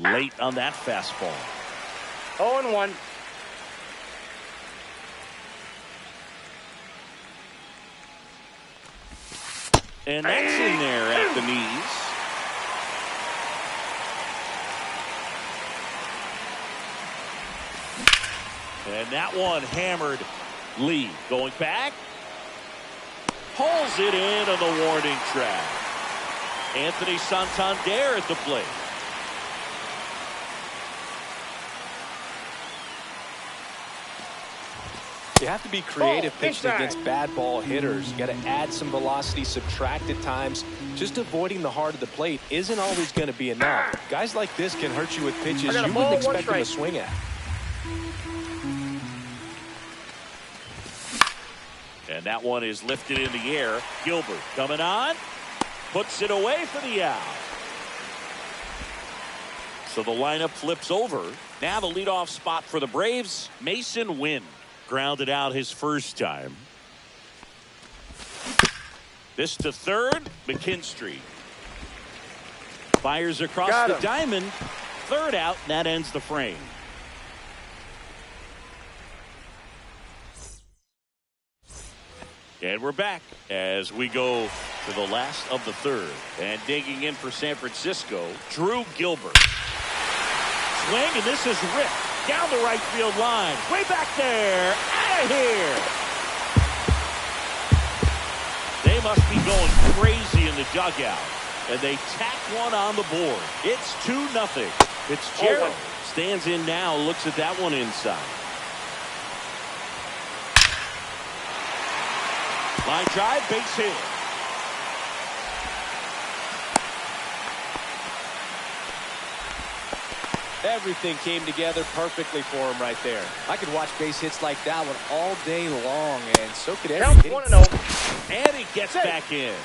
late on that fastball. 0-1. And that's in there at the knees. And that one hammered. Lee going back. Pulls it in on the warning track. Anthony Santander at the plate. You have to be creative pitching against bad ball hitters. You got to add some velocity, subtract at times. Just avoiding the heart of the plate isn't always going to be enough. Guys like this can hurt you with pitches you wouldn't expect them to swing at. And that one is lifted in the air. Gilbert coming on. Puts it away for the out. So the lineup flips over. Now the leadoff spot for the Braves, Masyn Winn. Grounded out his first time. This to third, McKinstry. Fires across the diamond. Third out, and that ends the frame. And we're back as we go to the last of the third. And digging in for San Francisco, Drew Gilbert. Swing, and this is ripped down the right field line. Way back there. Out of here. They must be going crazy in the dugout. And they tack one on the board. It's 2-0. Fitzgerald stands in now, looks at that one inside. Line drive, base hit. Everything came together perfectly for him right there. I could watch base hits like that one all day long, and so could everything. 1-0. And he gets back in.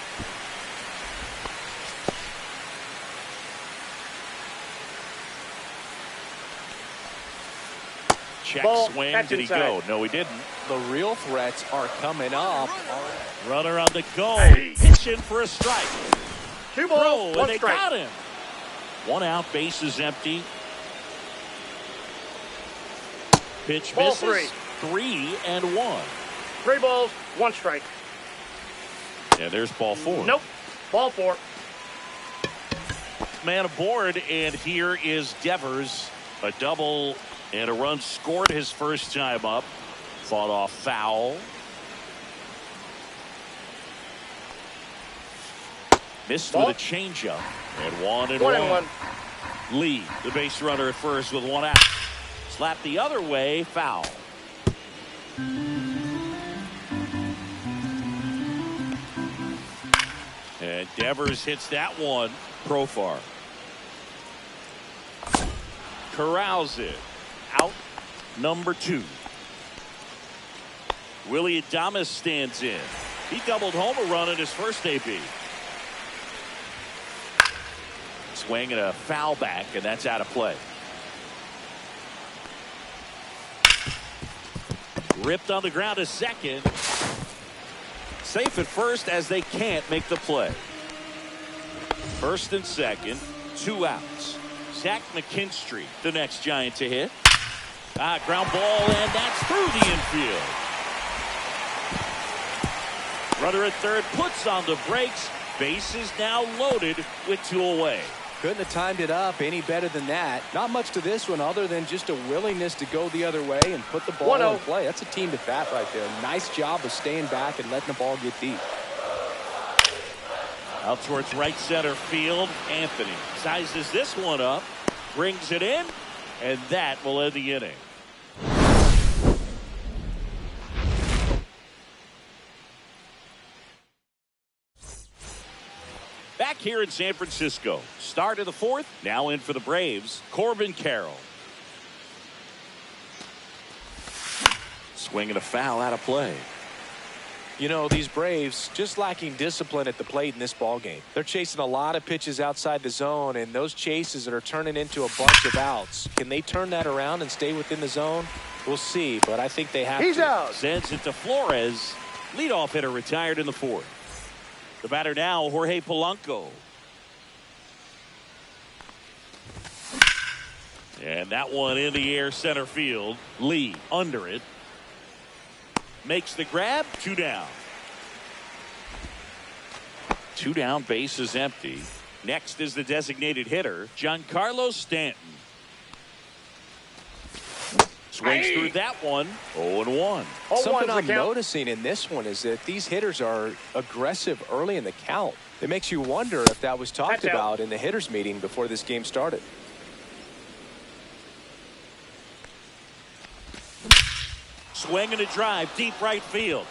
Check swing. Did he go? No, he didn't. The real threats are coming up. Runner on the go. Pitching for a strike. 2 balls, 1 and they strike. got him. 1 out, base is empty. Pitch Ball misses. 3-1. 3 balls, 1 strike. Yeah, there's ball 4. Nope. Ball 4. Man aboard, and here is Devers. A double and a run scored his first time up. Fought off foul. Missed with a changeup. And 1-1. Lee, the base runner at first with 1 out. Slap the other way, foul. And Devers hits that one. Profar corrals it. Out number 2. Willy Adames stands in. He doubled home a run in his first AB. Swing and a foul back, and that's out of play. Ripped on the ground to second. Safe at first as they can't make the play. First and second, 2 outs. Zach McKinstry, the next Giant to hit. Ground ball, and that's through the infield. Runner at third puts on the brakes. Base is now loaded with 2 away. Couldn't have timed it up any better than that. Not much to this one other than just a willingness to go the other way and put the ball in play. That's a team to bat right there. Nice job of staying back and letting the ball get deep. Out towards right center field. Anthony sizes this one up, brings it in, and that will end the inning. Back here in San Francisco, start of the 4th, now in for the Braves, Corbin Carroll. Swinging a foul out of play. You know, these Braves just lacking discipline at the plate in this ball game. They're chasing a lot of pitches outside the zone, and those chases that are turning into a bunch of outs. Can they turn that around and stay within the zone? We'll see, but I think they have to. He's out. Sends it to Flores. Leadoff hitter retired in the 4th. The batter now, Jorge Polanco. And that one in the air center field. Lee under it. Makes the grab. 2 down. 2 down, base is empty. Next is the designated hitter, Giancarlo Stanton. Swings through that one. 0-1. Something I'm noticing in this one is that these hitters are aggressive early in the count. It makes you wonder if that was talked about in the hitters meeting before this game started. Swing and a drive, deep right field.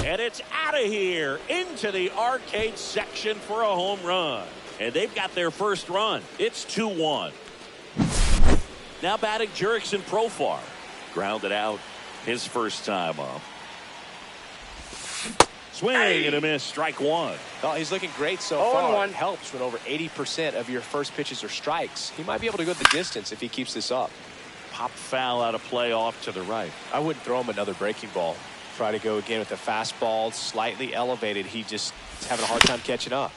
And it's out of here into the arcade section for a home run. And they've got their first run. It's 2-1. Now batting Jurickson Profar. Grounded out his first time up. Swing and a miss. Strike 1. Oh, he's looking great so far. It helps when over 80% of your first pitches are strikes. He might be able to go the distance if he keeps this up. Pop foul out of play off to the right. I wouldn't throw him another breaking ball. Try to go again with the fastball slightly elevated. He just is having a hard time catching up.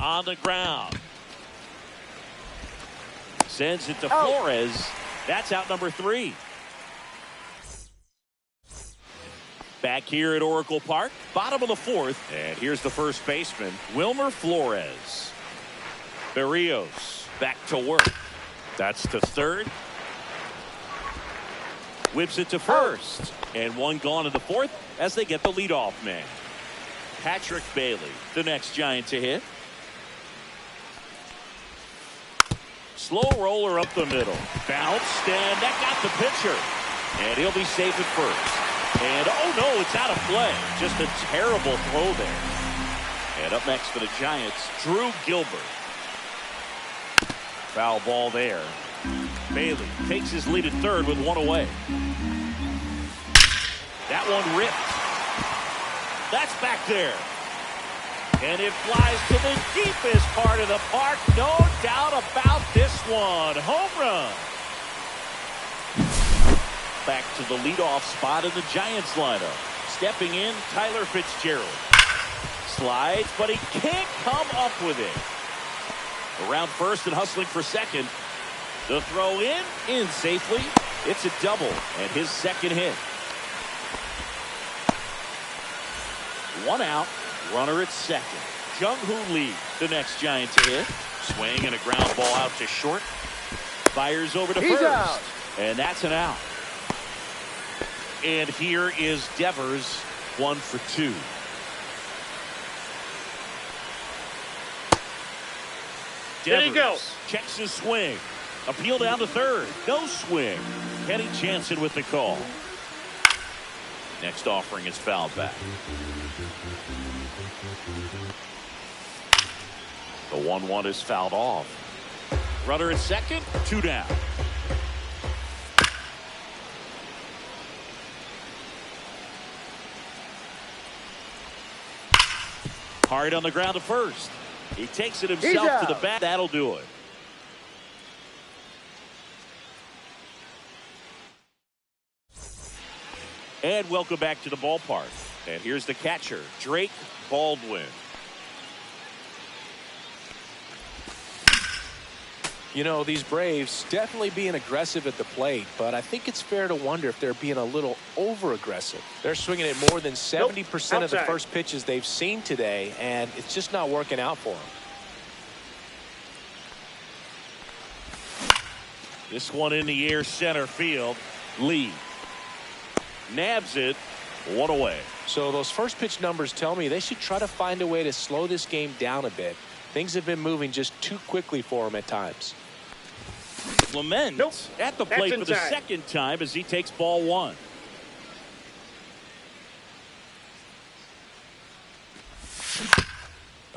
On the ground. Sends it to Flores. That's out number 3. Back here at Oracle Park, bottom of the 4th. And here's the first baseman, Wilmer Flores. Berrios back to work. That's to third. Whips it to first. And one gone in the 4th as they get the leadoff man. Patrick Bailey, the next Giant to hit. Slow roller up the middle. Bounced, and that got the pitcher. And he'll be safe at first. And, oh no, it's out of play. Just a terrible throw there. And up next for the Giants, Drew Gilbert. Foul ball there. Bailey takes his lead at third with one away. That one ripped. That's back there. And it flies to the deepest part of the park. No doubt about this one. Home run. Back to the leadoff spot in the Giants lineup. Stepping in, Tyler Fitzgerald. Slides, but he can't come up with it. Around first and hustling for second. The throw in safely. It's a double and his second hit. 1 out, runner at second. Jung-Hoo Lee, the next Giant to hit. Swing and a ground ball out to short. Fires over to first. Out. And that's an out. And here is Devers, 1 for 2. There you go. Checks his swing. Appeal down to third. No swing. Kenny Jansen with the call. Next offering is fouled back. The 1-1 is fouled off. Runner at second, 2 down. Hard on the ground to first. He takes it himself to the bat. That'll do it. And welcome back to the ballpark. And here's the catcher, Drake Baldwin. You know, these Braves definitely being aggressive at the plate, but I think it's fair to wonder if they're being a little over-aggressive. They're swinging at more than 70% of the first pitches they've seen today, and it's just not working out for them. This one in the air center field. Lee nabs it. 1 away. So those first pitch numbers tell me they should try to find a way to slow this game down a bit. Things have been moving just too quickly for him at times. Clement at the plate for the second time as he takes ball 1.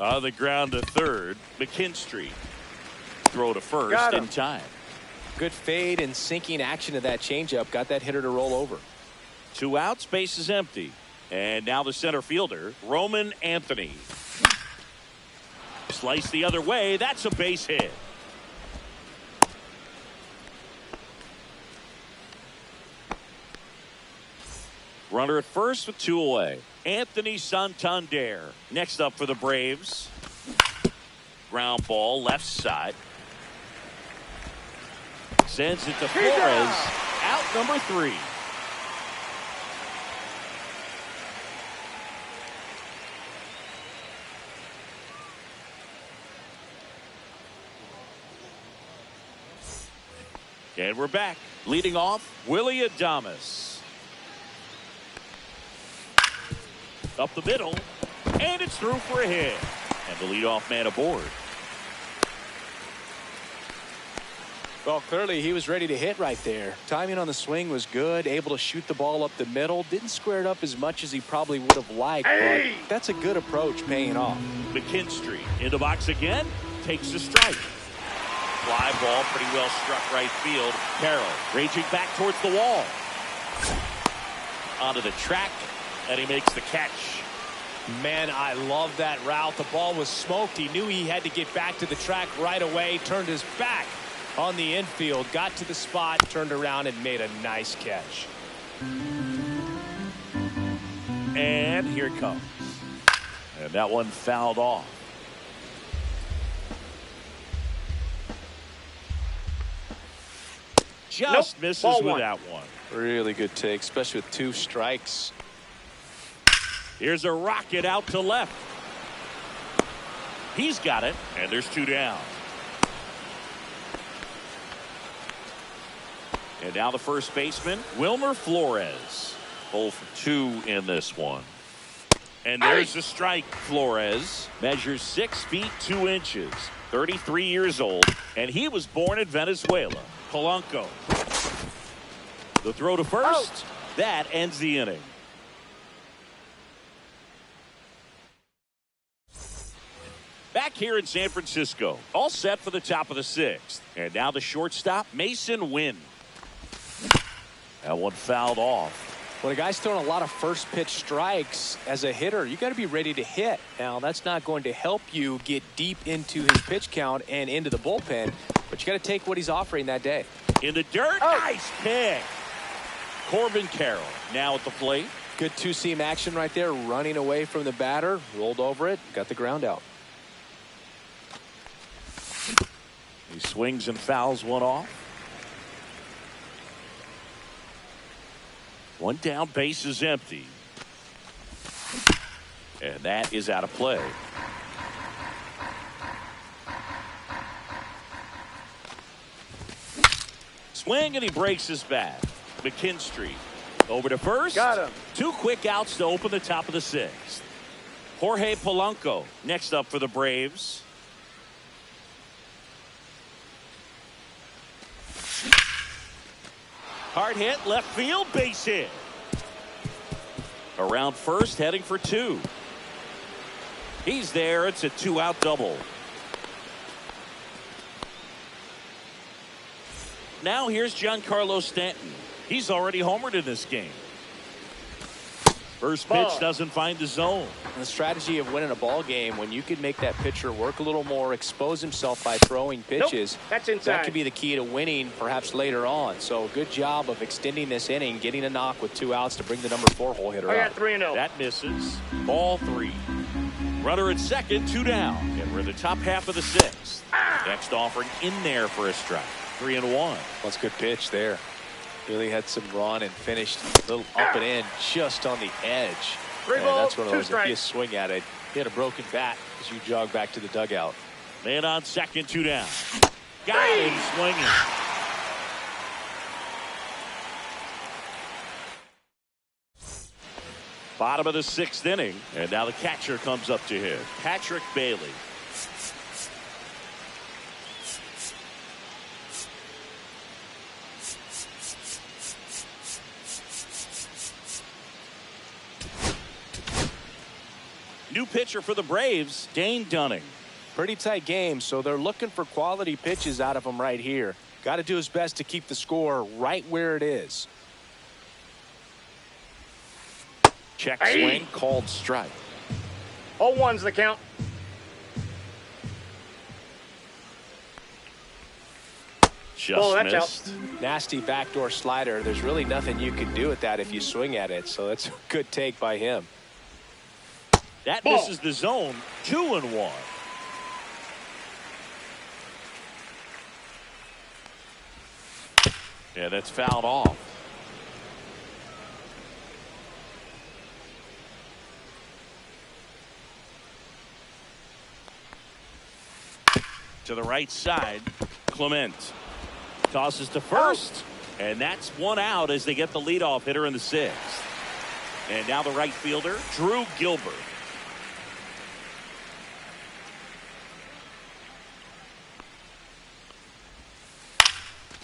On the ground to third, McKinstry. Throw to first in time. Good fade and sinking action of that changeup got that hitter to roll over. 2 outs, base is empty. And now the center fielder, Roman Anthony. Slice the other way. That's a base hit. Runner at first with 2 away. Anthony Santander next up for the Braves. Ground ball left side. Sends it to Flores. Out number 3. And we're back. Leading off, Willy Adames. Up the middle. And it's through for a hit. And the leadoff man aboard. Well, clearly he was ready to hit right there. Timing on the swing was good. Able to shoot the ball up the middle. Didn't square it up as much as he probably would have liked. But that's a good approach paying off. McKinstry in the box again. Takes a strike. Fly ball pretty well struck right field. Carroll raging back towards the wall. Onto the track. And he makes the catch. Man, I love that route. The ball was smoked. He knew he had to get back to the track right away. Turned his back on the infield. Got to the spot. Turned around and made a nice catch. And here it comes. And that one fouled off. Just misses with that one. Really good take, especially with 2 strikes. Here's a rocket out to left. He's got it, and there's 2 down. And now the first baseman, Wilmer Flores. 0 for 2 in this one. And there's the strike. Flores measures 6 feet 2 inches, 33 years old, and he was born in Venezuela. Polanco. The throw to first. That ends the inning. Back here in San Francisco, all set for the top of the 6th. And now the shortstop, Mason Wynn. That one fouled off. When a guy's throwing a lot of first pitch strikes as a hitter, you got to be ready to hit. Now, that's not going to help you get deep into his pitch count and into the bullpen, but you got to take what he's offering that day. In the dirt, nice pick. Corbin Carroll now at the plate. Good 2-seam action right there, running away from the batter, rolled over it, got the ground out. He swings and fouls one off. One down, base is empty. And that is out of play. Swing and he breaks his bat. McKinstry over to first. Got him. 2 quick outs to open the top of the 6th. Jorge Polanco next up for the Braves. Hard hit, left field, base hit. Around first, heading for 2. He's there. It's a 2-out double. Now here's Giancarlo Stanton. He's already homered in this game. First pitch doesn't find the zone. The strategy of winning a ball game, when you can make that pitcher work a little more, expose himself by throwing pitches, that's inside. that could be the key to winning perhaps later on. So good job of extending this inning, getting a knock with 2 outs to bring the number 4 hole hitter I got up. 3-0. That misses. Ball 3. Runner at second, 2 down. And we're in the top half of the 6th. Next offering in there for a strike. 3-1. That's a good pitch there. Really had some run and finished a little up and in just on the edge. Three And balls, that's one of 2 those, if you strikes. swing at it, you had a broken bat as you jog back to the dugout. Man on second, 2 down. Got him swinging. Bottom of the 6th inning, and now the catcher comes up to hit. Patrick Bailey. New pitcher for the Braves, Dane Dunning. Pretty tight game, so they're looking for quality pitches out of him right here. Got to do his best to keep the score right where it is. Check swing, called strike. 0-1's the count. Just that's missed. Nasty backdoor slider. There's really nothing you can do with that if you swing at it, so that's a good take by him. That misses the zone. 2-1. Yeah, that's fouled off. To the right side, Clement tosses to first, and that's one out as they get the leadoff hitter in the sixth. And now the right fielder, Drew Gilbert.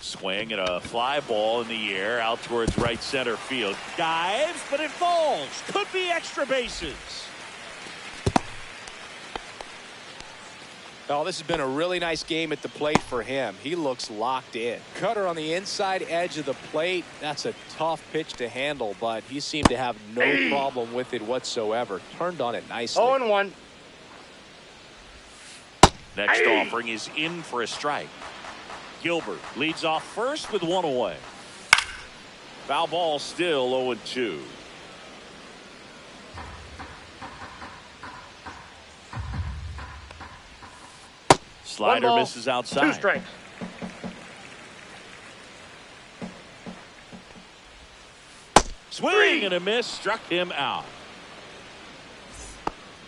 Swing and a fly ball in the air out towards right center field. Dives, but it falls. Could be extra bases. Oh, this has been a really nice game at the plate for him. He looks locked in. Cutter on the inside edge of the plate. That's a tough pitch to handle, but he seemed to have no problem with it whatsoever. Turned on it nicely. 0-1. Next offering is in for a strike. Gilbert leads off first with one away. Foul ball, still 0-2. Slider misses outside. 2 strikes. Swing and a miss, struck him out.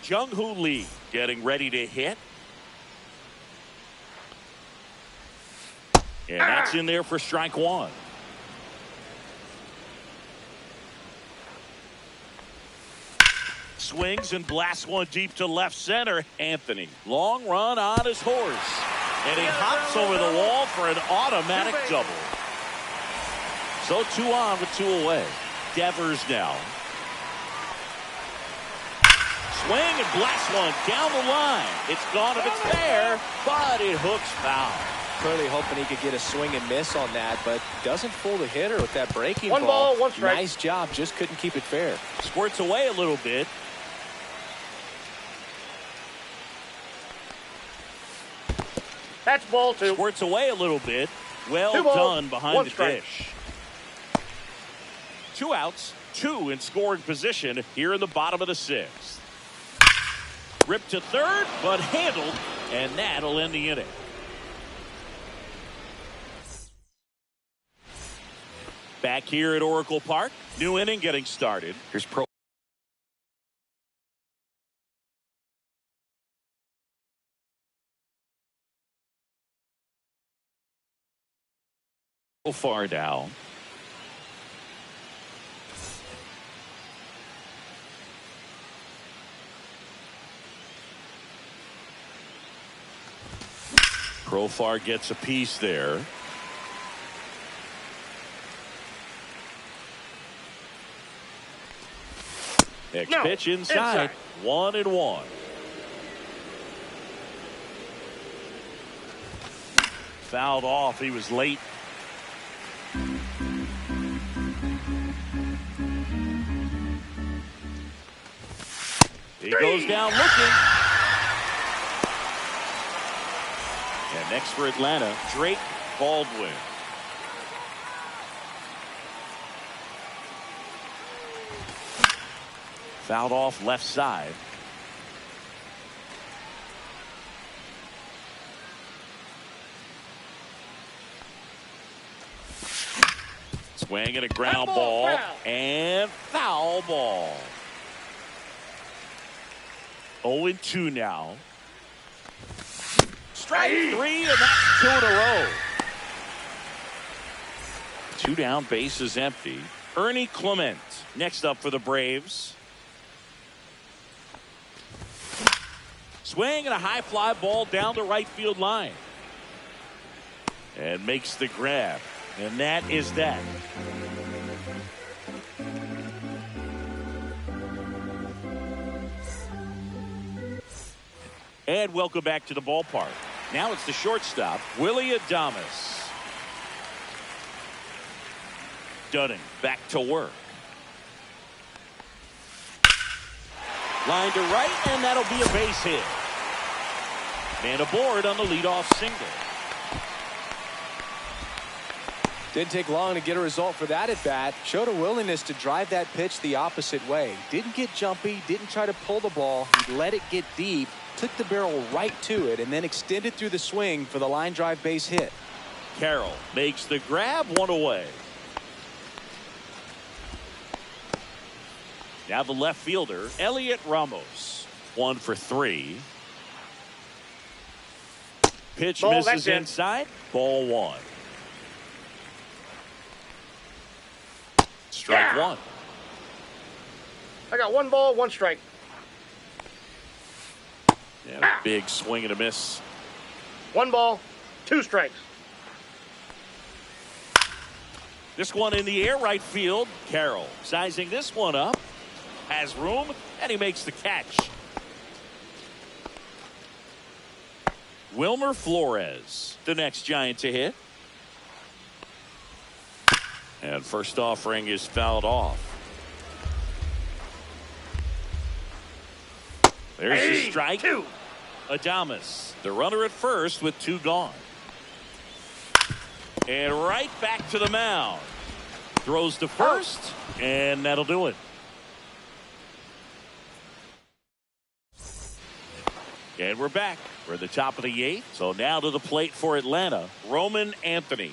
Jung-Hoo Lee getting ready to hit. And that's in there for strike one. Swings and blasts one deep to left center. Anthony, long run on his horse. And he hops over the wall for an automatic double. So 2 on with 2 away. Devers now. Swing and blast one down the line. It's gone if it's there, but it hooks foul. Clearly hoping he could get a swing and miss on that, but doesn't fool the hitter with that breaking ball. 1 ball, 1 strike. Nice job, just couldn't keep it fair. Squirts away a little bit. That's ball 2. Squirts away a little bit. Well 2 balls, done behind 1 the strike. dish. 2 outs, 2 in scoring position here in the bottom of the sixth. Ripped to third, but handled, and that'll end the inning. Back here at Oracle Park, new inning getting started. Here's Profar down. Profar gets a piece there. Next pitch inside. 1-1. Fouled off. He was late. He goes down looking. And next for Atlanta, Drake Baldwin. Fouled off left side. Swing and a ground ball. And foul ball. 0-2 now. Strike 3, and that's 2 in a row. 2 down, base is empty. Ernie Clement next up for the Braves. Swing and a high fly ball down the right field line. And makes the grab. And that is that. And welcome back to the ballpark. Now it's the shortstop, Willy Adames. Dunning back to work. Line to right, and that'll be a base hit. Man aboard on the leadoff single. Didn't take long to get a result for that at bat. Showed a willingness to drive that pitch the opposite way. Didn't get jumpy, didn't try to pull the ball. He let it get deep, took the barrel right to it, and then extended through the swing for the line drive base hit. Carroll makes the grab, one away. Now the left fielder, Elliot Ramos. 1 for 3. Pitch Ball, misses that's in. inside. Ball 1. Strike 1. I got 1 ball, 1 strike. And a big swing and a miss. 1 ball, 2 strikes. This one in the air, right field. Carroll sizing this one up. Has room, and he makes the catch. Wilmer Flores, the next Giant to hit. And first offering is fouled off. There's the strike. 2. Adames, the runner at first with 2 gone. And right back to the mound. Throws to first, and that'll do it. And we're back. We're at the top of the 8th. So now to the plate for Atlanta, Roman Anthony.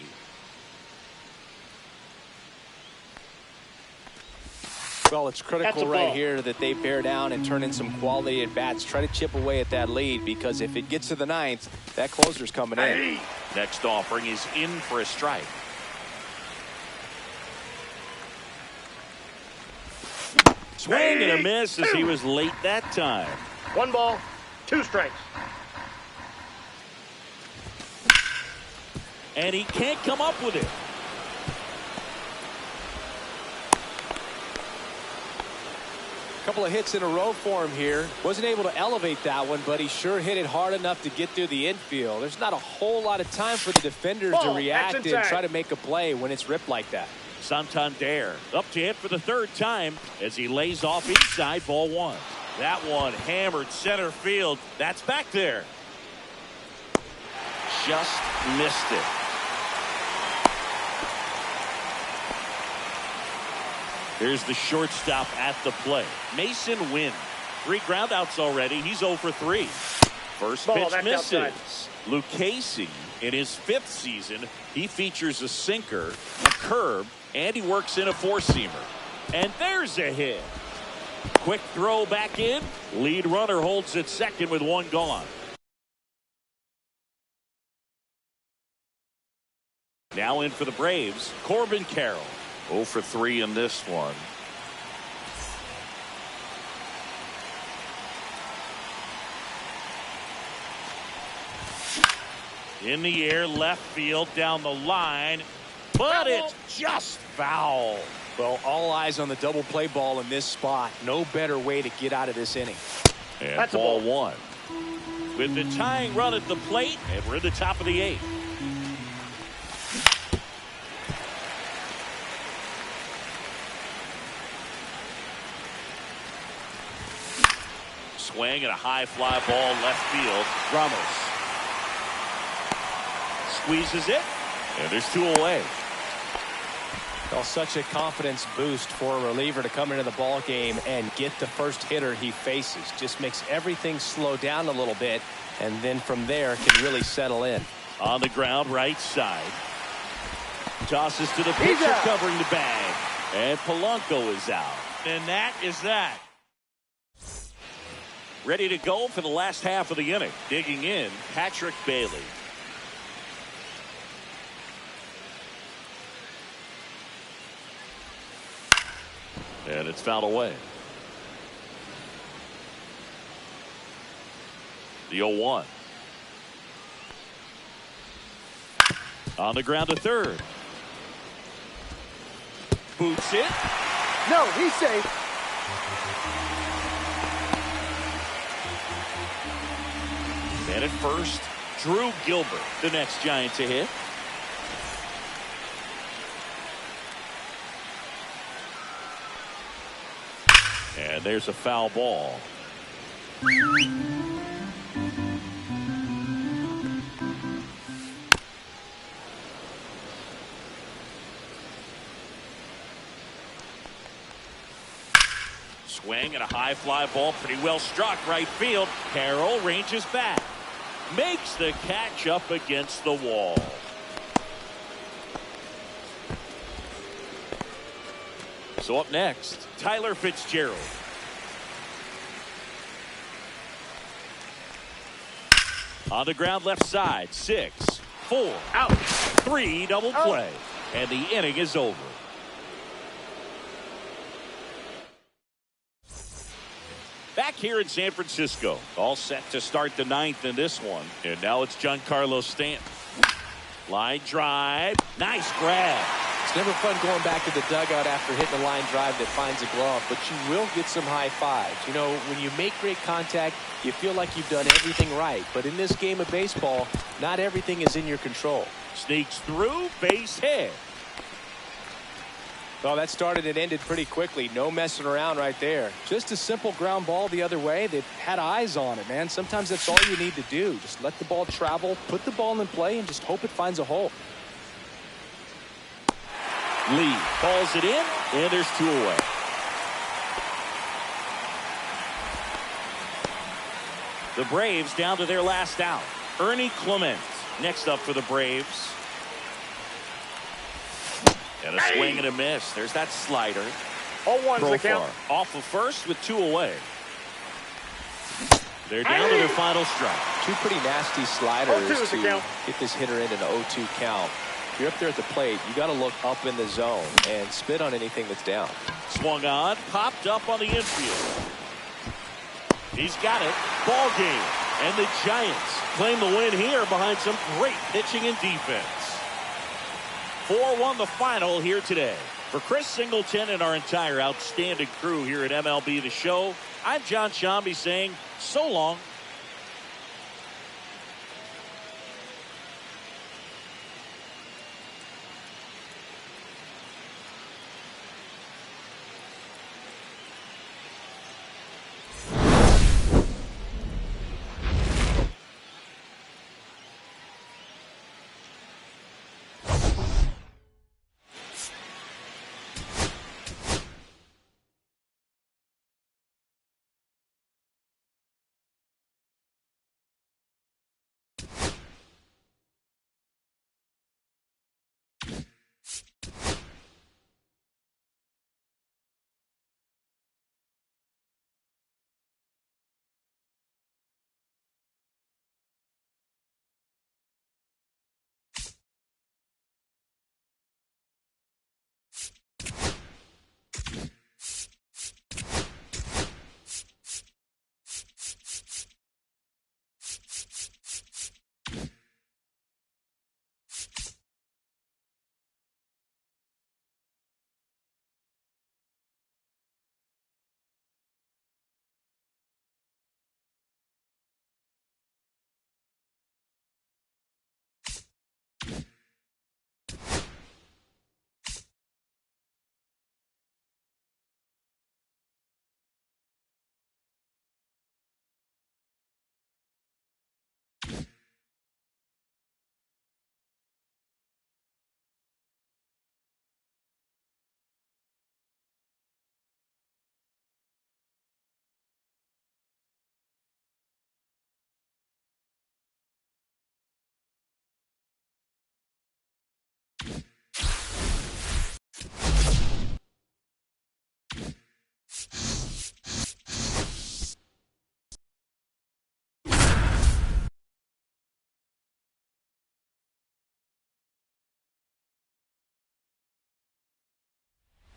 Well, it's critical That's a right ball. here that they bear down and turn in some quality at bats. Try to chip away at that lead, because if it gets to the 9th, that closer's coming in. Next offering is in for a strike. Swing and a miss as he was late that time. 1 ball, 2 strikes. And he can't come up with it. Couple of hits in a row for him here. Wasn't able to elevate that one, but he sure hit it hard enough to get through the infield. There's not a whole lot of time for the defenders to Ball, react that's and inside. try to make a play when it's ripped like that. Santander up to hit for the 3rd time as he lays off inside. Ball 1. That one hammered center field. That's back there. Just missed it. Here's the shortstop at the plate. Mason Wynn. 3 groundouts already. He's 0 for 3. First Ball, pitch that's misses. outside. Luke Casey, in his 5th season, he features a sinker, a curve, and he works in a 4-seamer. And there's a hit. Quick throw back in. Lead runner holds at second with 1 gone. Now in for the Braves, Corbin Carroll. 0 for 3 in this one. In the air, left field, down the line, but it's just foul. Well, all eyes on the double play ball in this spot. No better way to get out of this inning. And That's a ball ball. 1. With the tying run at the plate, and we're at the top of the 8th. Swing and a high fly ball left field. Ramos squeezes it, and there's 2 away. Well, such a confidence boost for a reliever to come into the ball game and get the first hitter he faces. Just makes everything slow down a little bit, and then from there can really settle in. On the ground, right side. Tosses to the pitcher, out. covering the bag. And Polanco is out. And that is that. Ready to go for the last half of the inning. Digging in, Patrick Bailey. And it's fouled away. The 0-1. On the ground to third. Boots it. No, he's safe. And at first, Drew Gilbert, the next Giant to hit. And there's a foul ball. Swing and a high fly ball, pretty well struck right field. Carroll ranges back, makes the catch up against the wall. So up next, Tyler Fitzgerald. On the ground left side, 6, 4, Out. 3, double play. And the inning is over. Back here in San Francisco, all set to start the ninth in this one. And now it's Giancarlo Stanton. Line drive. Nice grab. It's never fun going back to the dugout after hitting a line drive that finds a glove, but you will get some high fives. You know, when you make great contact, you feel like you've done everything right. But in this game of baseball, not everything is in your control. Sneaks through, base hit. Well, that started and ended pretty quickly. No messing around right there. Just a simple ground ball the other way. They've had eyes on it, man. Sometimes that's all you need to do. Just let the ball travel, put the ball in play, and just hope it finds a hole. Lee calls it in, and there's 2 away. The Braves down to their last out. Ernie Clement next up for the Braves. And a swing and a miss. There's that slider. 0-1's the count. Off of first with 2 away. They're down to their final strike. 2 pretty nasty sliders 0-2 is the to count. get this hitter in an 0-2 count. If you're up there at the plate, you got to look up in the zone and spit on anything that's down. Swung on, popped up on the infield. He's got it. Ball game. And the Giants claim the win here behind some great pitching and defense. 4-1 the final here today. For Chris Singleton and our entire outstanding crew here at MLB The Show, I'm John Sciambi saying so long.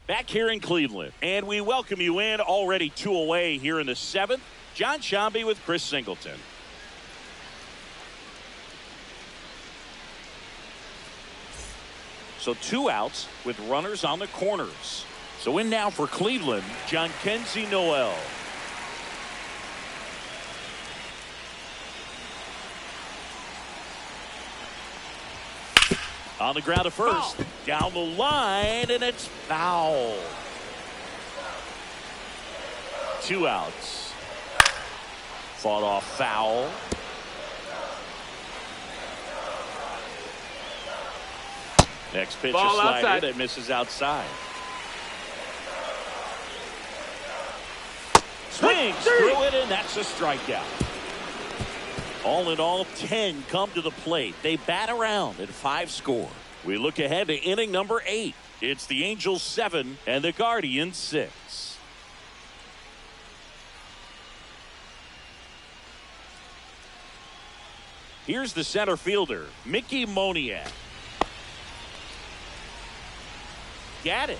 Back here in Cleveland, and we welcome you in. Already 2 away here in the 7th. John Sciambi with Chris Singleton. So 2 outs with runners on the corners. So in now for Cleveland, Jhonkensy Noel. On the ground to first. Foul. Down the line, and it's foul. 2 outs. Fought off foul. Next pitch, Ball a slider outside. that misses outside. Swings through it, and that's a strikeout. All in all, 10 come to the plate. They bat around and 5 score. We look ahead to inning number 8. It's the Angels 7 and the Guardians 6. Here's the center fielder, Mickey Moniak. Gaddis,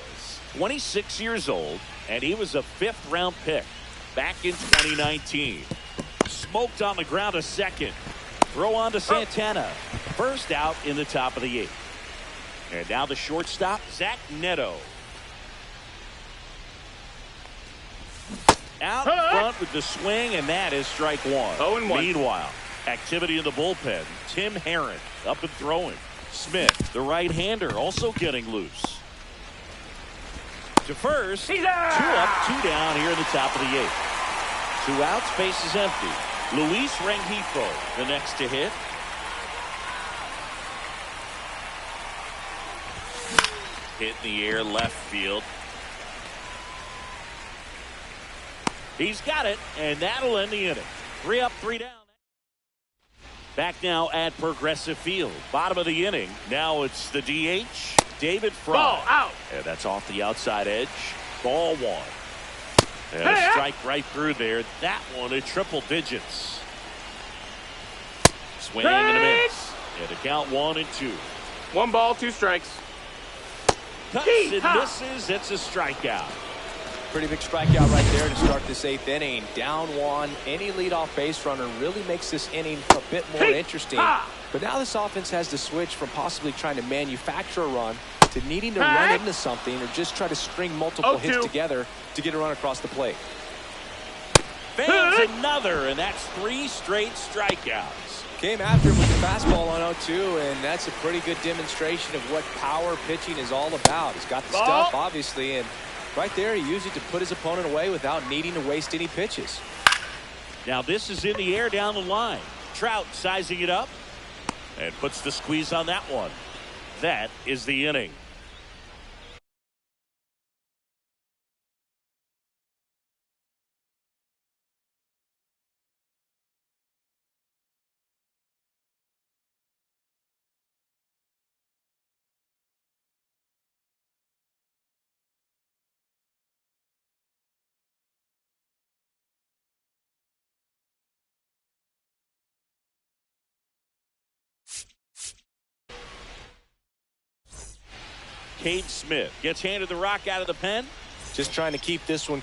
26 years old, and he was a 5th-round pick back in 2019. Smoked on the ground to second. Throw on to Santana. First out in the top of the 8th. And now the shortstop, Zach Neto. Out front with the swing, and that is strike 1. 0-1. Meanwhile, activity in the bullpen. Tim Herron up and throwing. Smith, the right-hander, also getting loose. To first. 2 up, 2 down here in the top of the 8th. 2 outs, base is empty. Luis Rengifo, the next to hit. Hit in the air, left field. He's got it, and that'll end the inning. 3 up, 3 down. Back now at Progressive Field. Bottom of the inning. Now it's the DH, David Fry. Ball out. And that's off the outside edge. Ball 1. And a strike right through there. That one at triple digits. Swing and a miss. And to count 1 and 2. 1 ball, 2 strikes. Cuts and misses. It's a strikeout. Pretty big strikeout right there to start this 8th inning. Down 1. Any leadoff base runner really makes this inning a bit more interesting. But now this offense has to switch from possibly trying to manufacture a run to needing to run into something or just try to string multiple hits together to get a run across the plate. Fans another, and that's 3 straight strikeouts. Came after him with the fastball on 0-2, and that's a pretty good demonstration of what power pitching is all about. He's got the stuff, obviously, and right there he used it to put his opponent away without needing to waste any pitches. Now this is in the air down the line. Trout sizing it up and puts the squeeze on that one. That is the inning. Cade Smith gets handed the rock out of the pen. Just trying to keep this one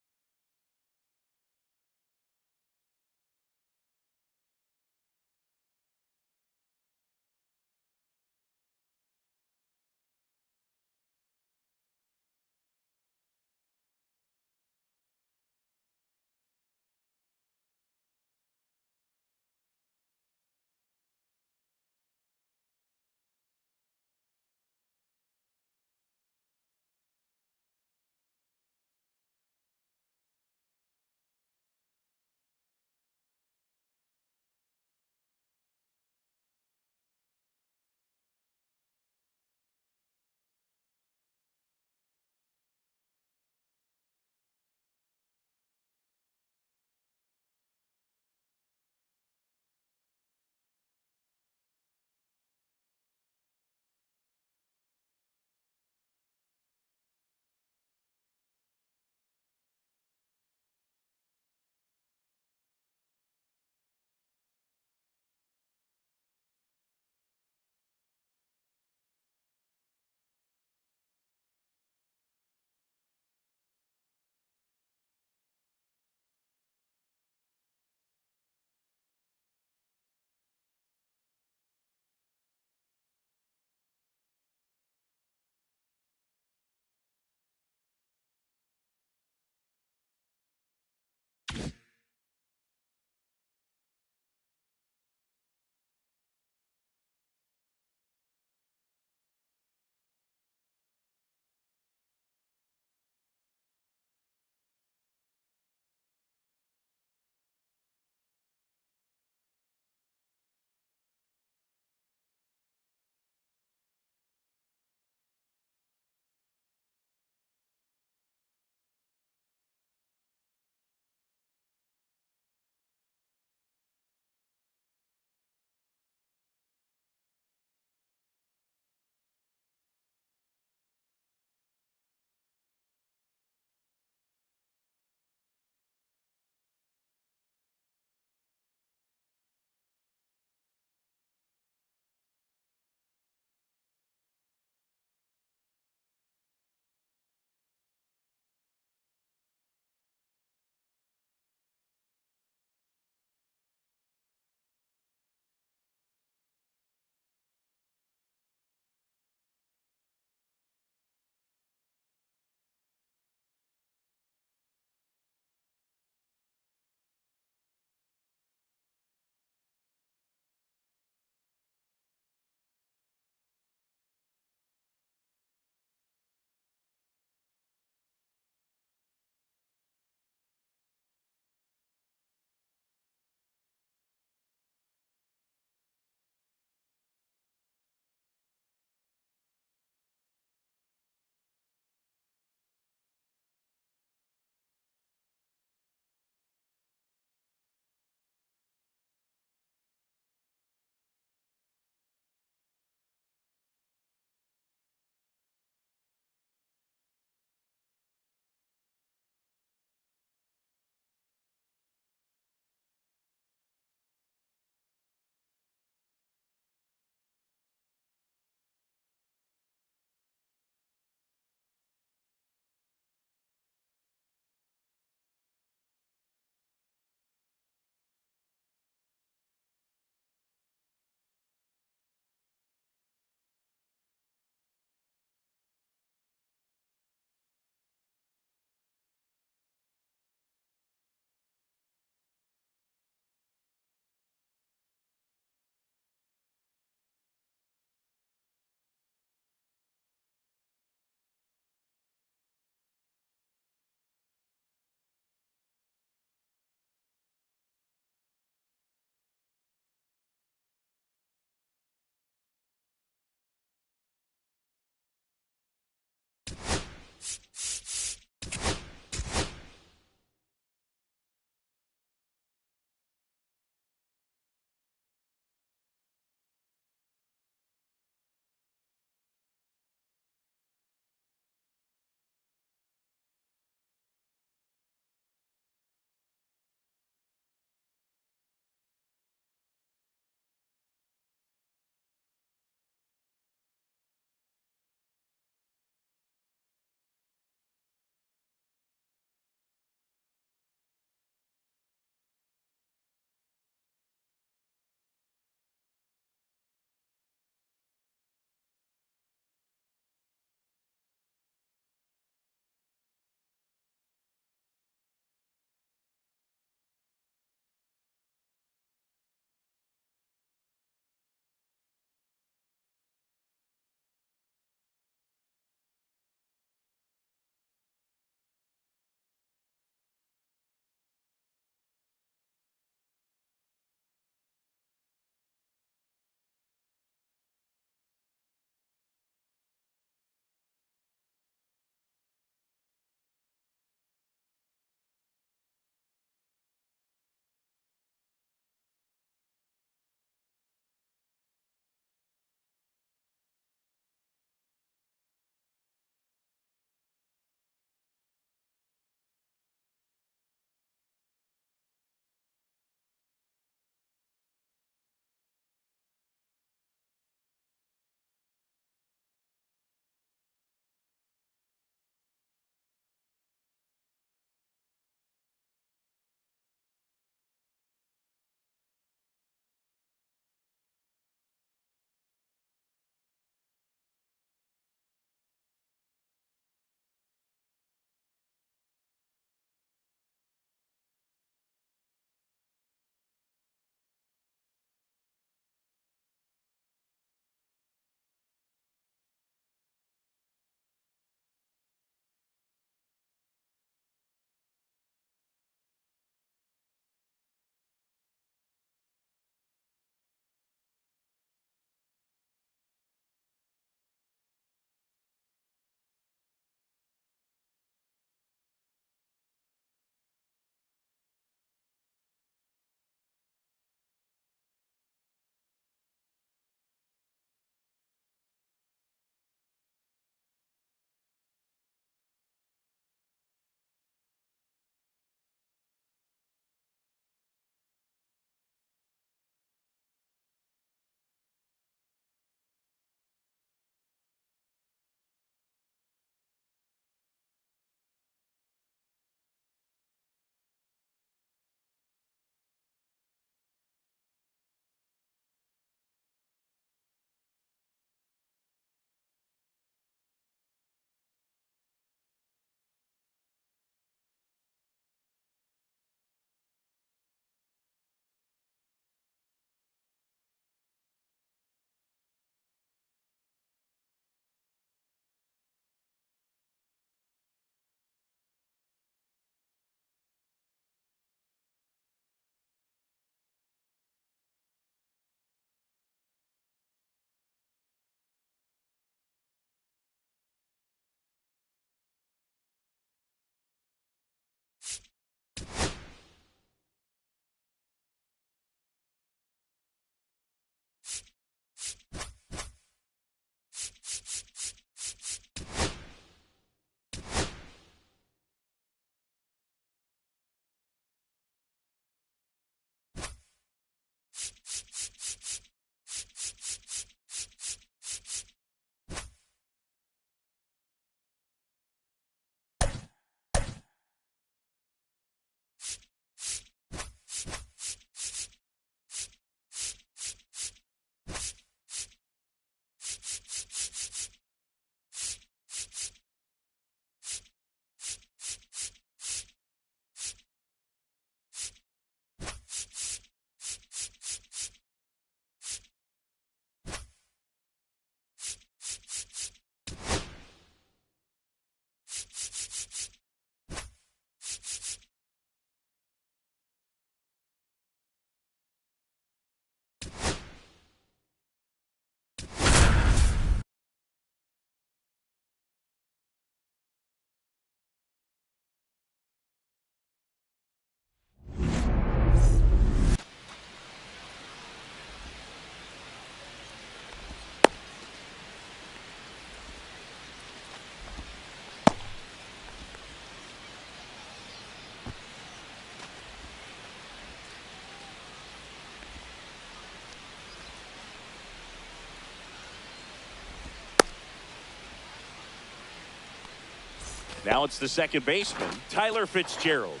Now it's the second baseman, Tyler Fitzgerald.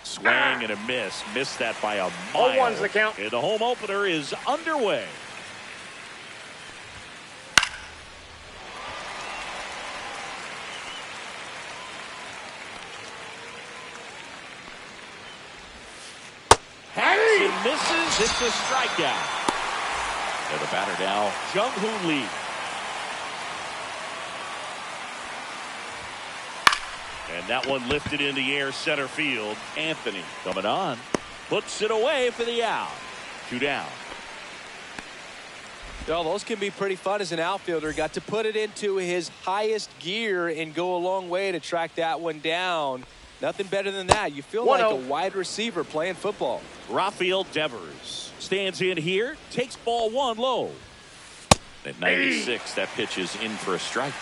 Swing and a miss. Missed that by a mile. 0-1's the count. And the home opener is underway. Hacks and misses. It's a strikeout. And the batter now, Jung-Hoo Lee. And that one lifted in the air center field. Anthony coming on. Puts it away for the out. 2 down. Well, those can be pretty fun as an outfielder. Got to put it into his highest gear and go a long way to track that one down. Nothing better than that. You feel like a wide receiver playing football. Rafael Devers stands in here. Takes ball 1 low. At 96, that pitch is in for a strike.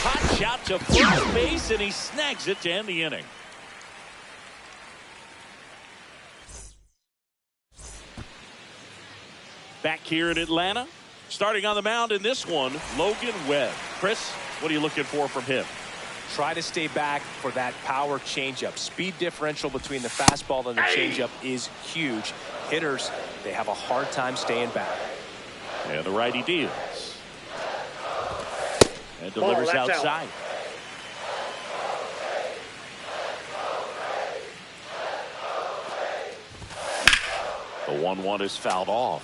Hot shot to first base, and he snags it to end the inning. Back here in Atlanta, starting on the mound in this one, Logan Webb. Chris, what are you looking for from him? Try to stay back for that power changeup. Speed differential between the fastball and the changeup is huge. Hitters, they have a hard time staying back. And the righty deals. And delivers outside. The 1-1 is fouled off.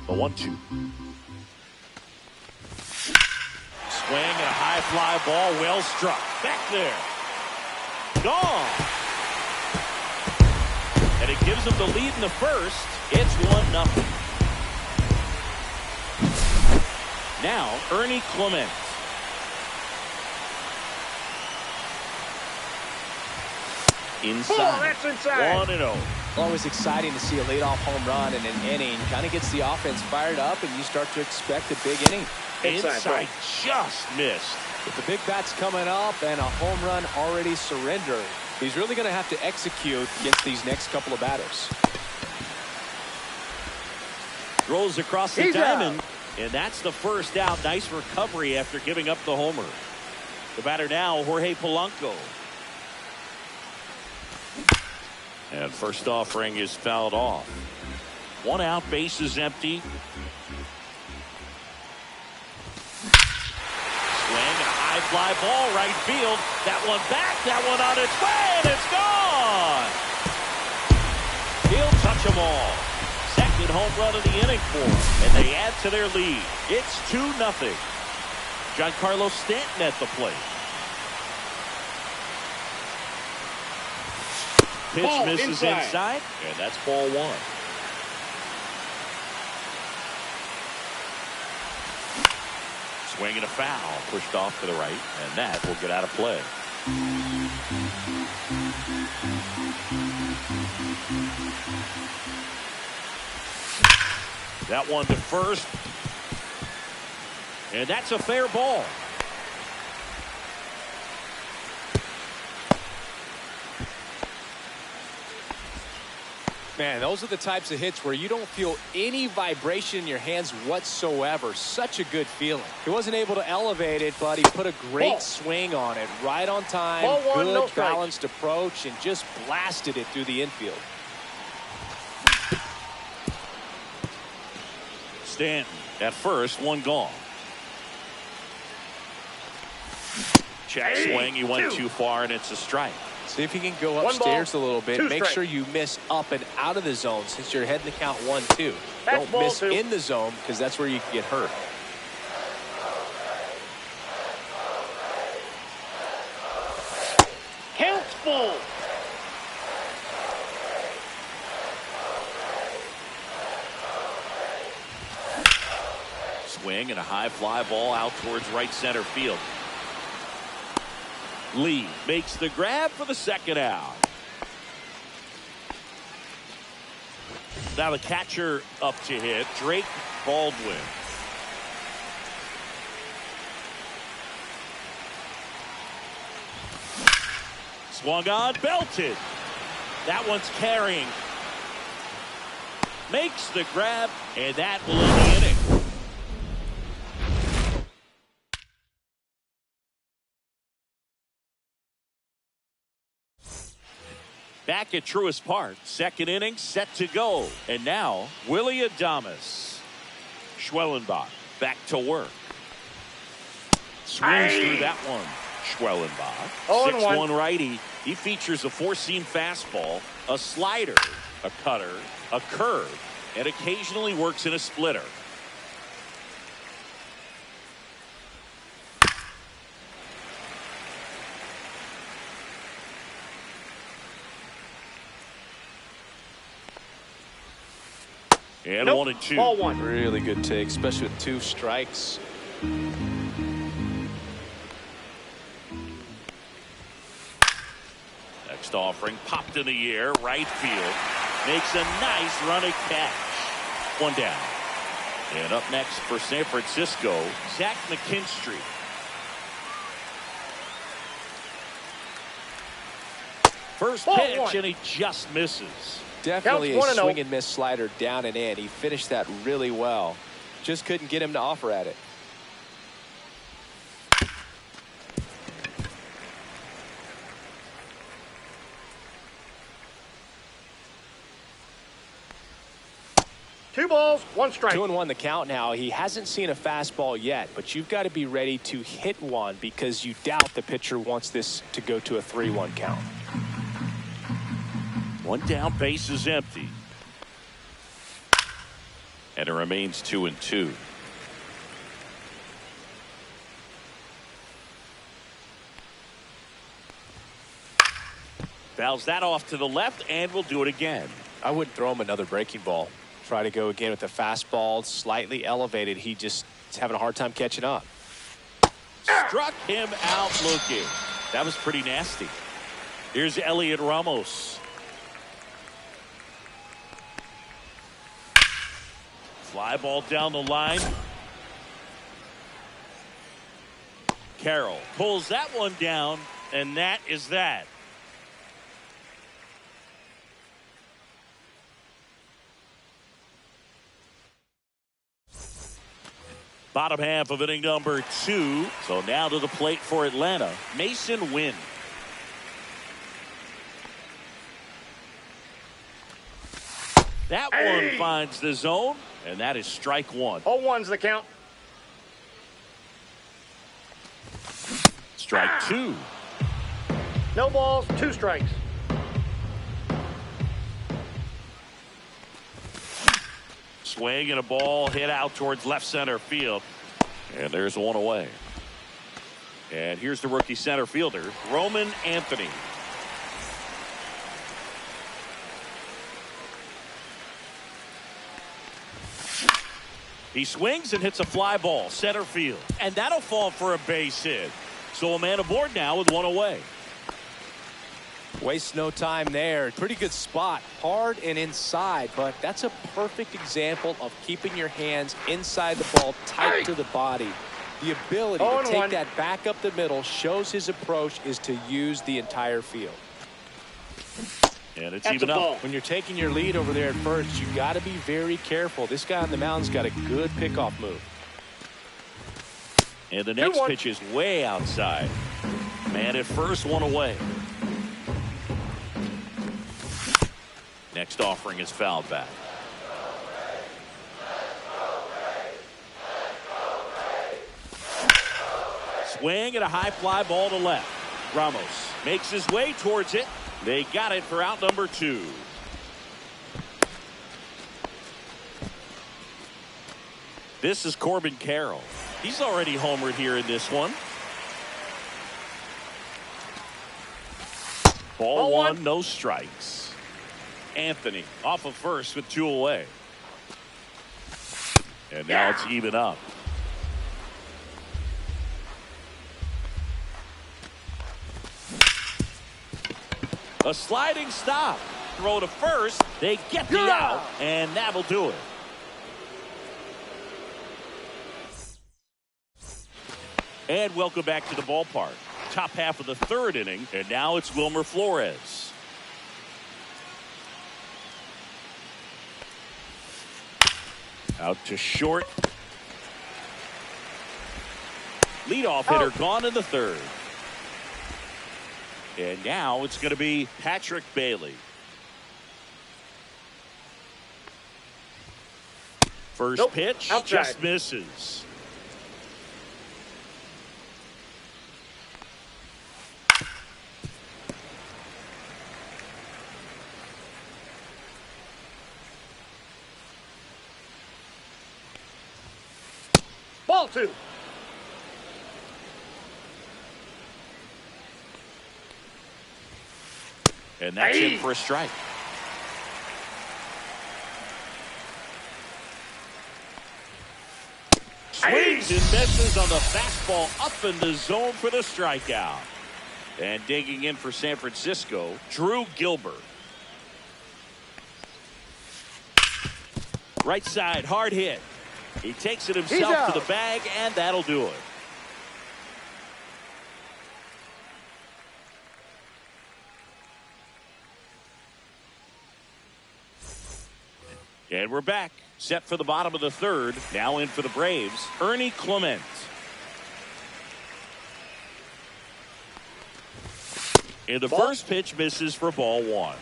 The 1-2. Swing and a high fly ball, well struck. Back there. Gone. And it gives them the lead in the first. It's 1-0. Now, Ernie Clement. Inside. Oh, that's inside. 1-0. Always exciting to see a leadoff home run in an inning. Kind of gets the offense fired up, and you start to expect a big inning. Inside just missed. With the big bats coming up and a home run already surrendered, he's really going to have to execute against these next couple of batters. Rolls across the diamond, and that's the first out. Nice recovery after giving up the homer. The batter now, Jorge Polanco. And first offering is fouled off. 1 out, base is empty. Swing and a high fly ball, right field. That one back, that one on its way, and it's gone. He'll touch them all. Second home run of the inning for them, and they add to their lead. It's 2-0. Giancarlo Stanton at the plate. Pitch misses inside, and that's ball 1. Swing and a foul, pushed off to the right, and that will get out of play. That one to first, and that's a fair ball. Man, those are the types of hits where you don't feel any vibration in your hands whatsoever. Such a good feeling. He wasn't able to elevate it, but he put a great swing on it. Right on time, good balanced approach, and just blasted it through the infield. Stanton at first, 1 gone. Check swing, he went too far, and it's a strike. See if you can go upstairs a little bit. Make sure you miss up and out of the zone since you're heading to count 1-2. Don't miss in the zone because that's where you can get hurt. Count's full. Swing and a high fly ball out towards right center field. Lee makes the grab for the second out. Now the catcher up to hit, Drake Baldwin. Swung on, belted. That one's carrying. Makes the grab, and that will end the inning. Back at Truist Park, second inning set to go. And now, Willy Adames. Schwellenbach back to work. Swings through that one. Schwellenbach, 6'1" righty. He features a four-seam fastball, a slider, a cutter, a curve, and occasionally works in a splitter. And 1-2. Ball one. Really good take, especially with 2 strikes. Next offering popped in the air, right field. Makes a nice running catch. One down. And up next for San Francisco, Zach McKinstry. First pitch, and he just misses. Definitely a swing and miss slider down and in. He finished that really well. Just couldn't get him to offer at it. Two balls, one strike. 2-1 the count now. He hasn't seen a fastball yet, but you've got to be ready to hit one because you doubt the pitcher wants this to go to a 3-1 count. One down, base is empty. And it remains 2-2. Fouls that off to the left, and we'll do it again. I wouldn't throw him another breaking ball. Try to go again with the fastball, slightly elevated. He just is having a hard time catching up. Struck him out looking. That was pretty nasty. Here's Elliot Ramos. Fly ball down the line. Carroll pulls that one down, and that is that. Bottom half of inning number 2. So now to the plate for Atlanta, Mason Wynn. That one finds the zone, and that is strike one. 0-1's the count. Strike 2. No balls, 2 strikes. Swing and a ball hit out towards left center field. And there's one away. And here's the rookie center fielder, Roman Anthony. He swings and hits a fly ball center field. And that'll fall for a base hit. So a man aboard now with one away. Waste no time there. Pretty good spot. Hard and inside, but that's a perfect example of keeping your hands inside the ball, tight to the body. The ability to take that back up the middle shows his approach is to use the entire field. And it's even up. When you're taking your lead over there at first, you got to be very careful. This guy on the mound's got a good pickoff move. And the next pitch is way outside. Man at first, one away. Next offering is fouled back. Swing and a high fly ball to left. Ramos makes his way towards it. They got it for out number 2. This is Corbin Carroll. He's already homered here in this one. Ball one, no strikes. Anthony off of first with 2 away. And now it's even up. A sliding stop. Throw to first. They get the out, and that'll do it. And welcome back to the ballpark. top half of the third inning, and now it's Wilmer Flores. Out to short. Leadoff hitter gone in the third. And now it's going to be Patrick Bailey. First pitch outside. just misses. Ball 2. And that's in for a strike. Swings and misses on the fastball up in the zone for the strikeout. And digging in for San Francisco, Drew Gilbert. Right side, hard hit. He takes it himself to the bag, and that'll do it. And we're back. Set for the bottom of the third. Now in for the Braves, Ernie Clement. And the first pitch misses for ball 1.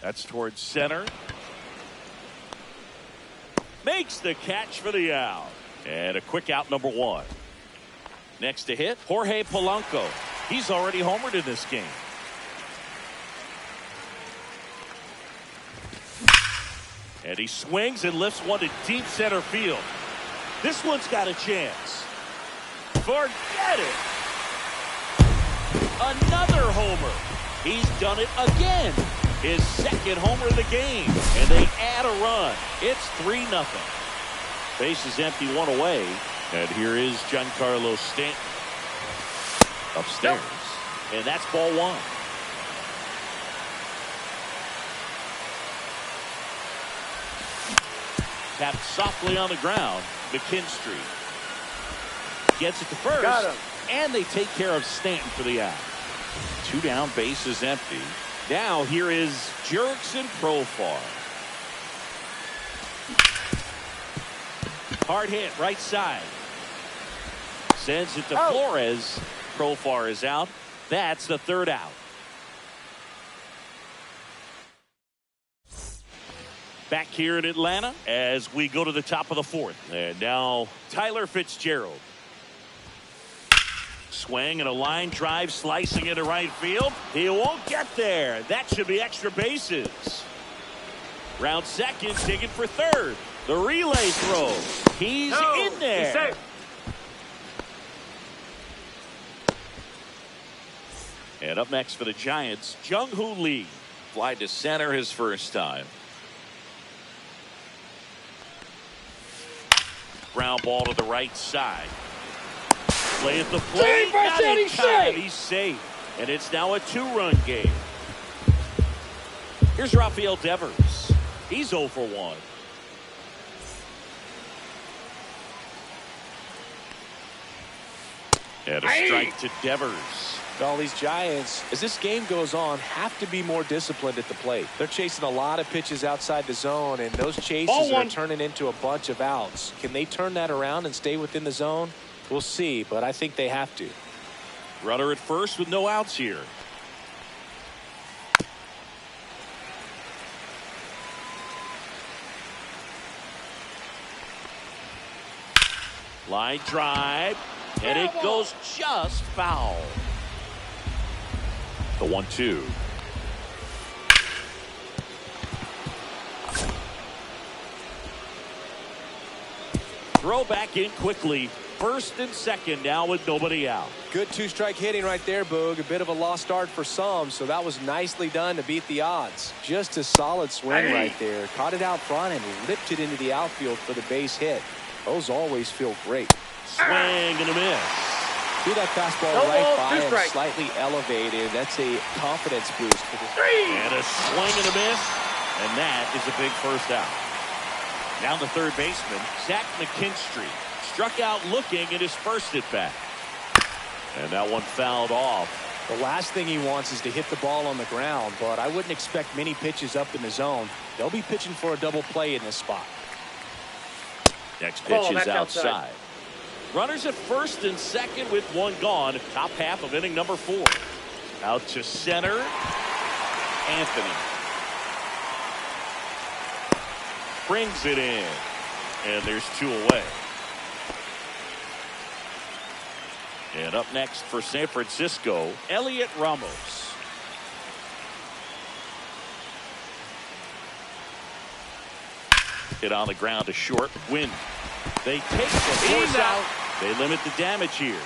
That's towards center. Makes the catch for the out. And a quick out, number 1. Next to hit, Jorge Polanco. He's already homered in this game. And he swings and lifts one to deep center field. This one's got a chance. Forget it. Another homer. He's done it again. His second homer of the game. And they add a run. It's 3-0. Base is empty, 1 away. And here is Giancarlo Stanton. Upstairs. And that's ball 1. Tapped softly on the ground. McKinstry gets it to first. Got him. And they take care of Stanton for the out. 2 down, base is empty. Now here is Jurickson Profar. Hard hit, right side. Sends it to Flores. Profar is out. That's the third out. Back here in Atlanta as we go to the top of the 4th. And now Tyler Fitzgerald. Swing and a line drive slicing into right field. He won't get there. That should be extra bases. Round second, digging for third. The relay throw. He's in there. He's safe. And up next for the Giants, Jung-Hoo Lee. Fly to center his first time. Ground ball to the right side. Play at the plate. Not in time. He's safe. And it's now a 2-run game. Here's Rafael Devers. He's 0 for 1. And a strike to Devers. Well, these Giants, as this game goes on, have to be more disciplined at the plate. They're chasing a lot of pitches outside the zone, and those chases are turning into a bunch of outs. Can they turn that around and stay within the zone? We'll see, but I think they have to. Runner at first with no outs here. Line drive, and it goes just foul. The 1-2. Throw back in quickly. First and second now with nobody out. Good 2-strike hitting right there, Boog. A bit of a lost start for some, so that was nicely done to beat the odds. Just a solid swing right there. Caught it out front and ripped it into the outfield for the base hit. Those always feel great. Swing and a miss. See that fastball right by him, slightly elevated. That's a confidence boost for this. And a swing and a miss, and that is a big first out. Down the third baseman, Zach McKinstry. Struck out looking at his first at bat. And that one fouled off. The last thing he wants is to hit the ball on the ground, but I wouldn't expect many pitches up in the zone. They'll be pitching for a double play in this spot. Next pitch is outside. Runners at first and second with one gone. Top half of inning number 4. Out to center. Anthony. Brings it in. And there's 2 away. And up next for San Francisco, Elliot Ramos. Hit on the ground to short. Win. They take the force out. They limit the damage here.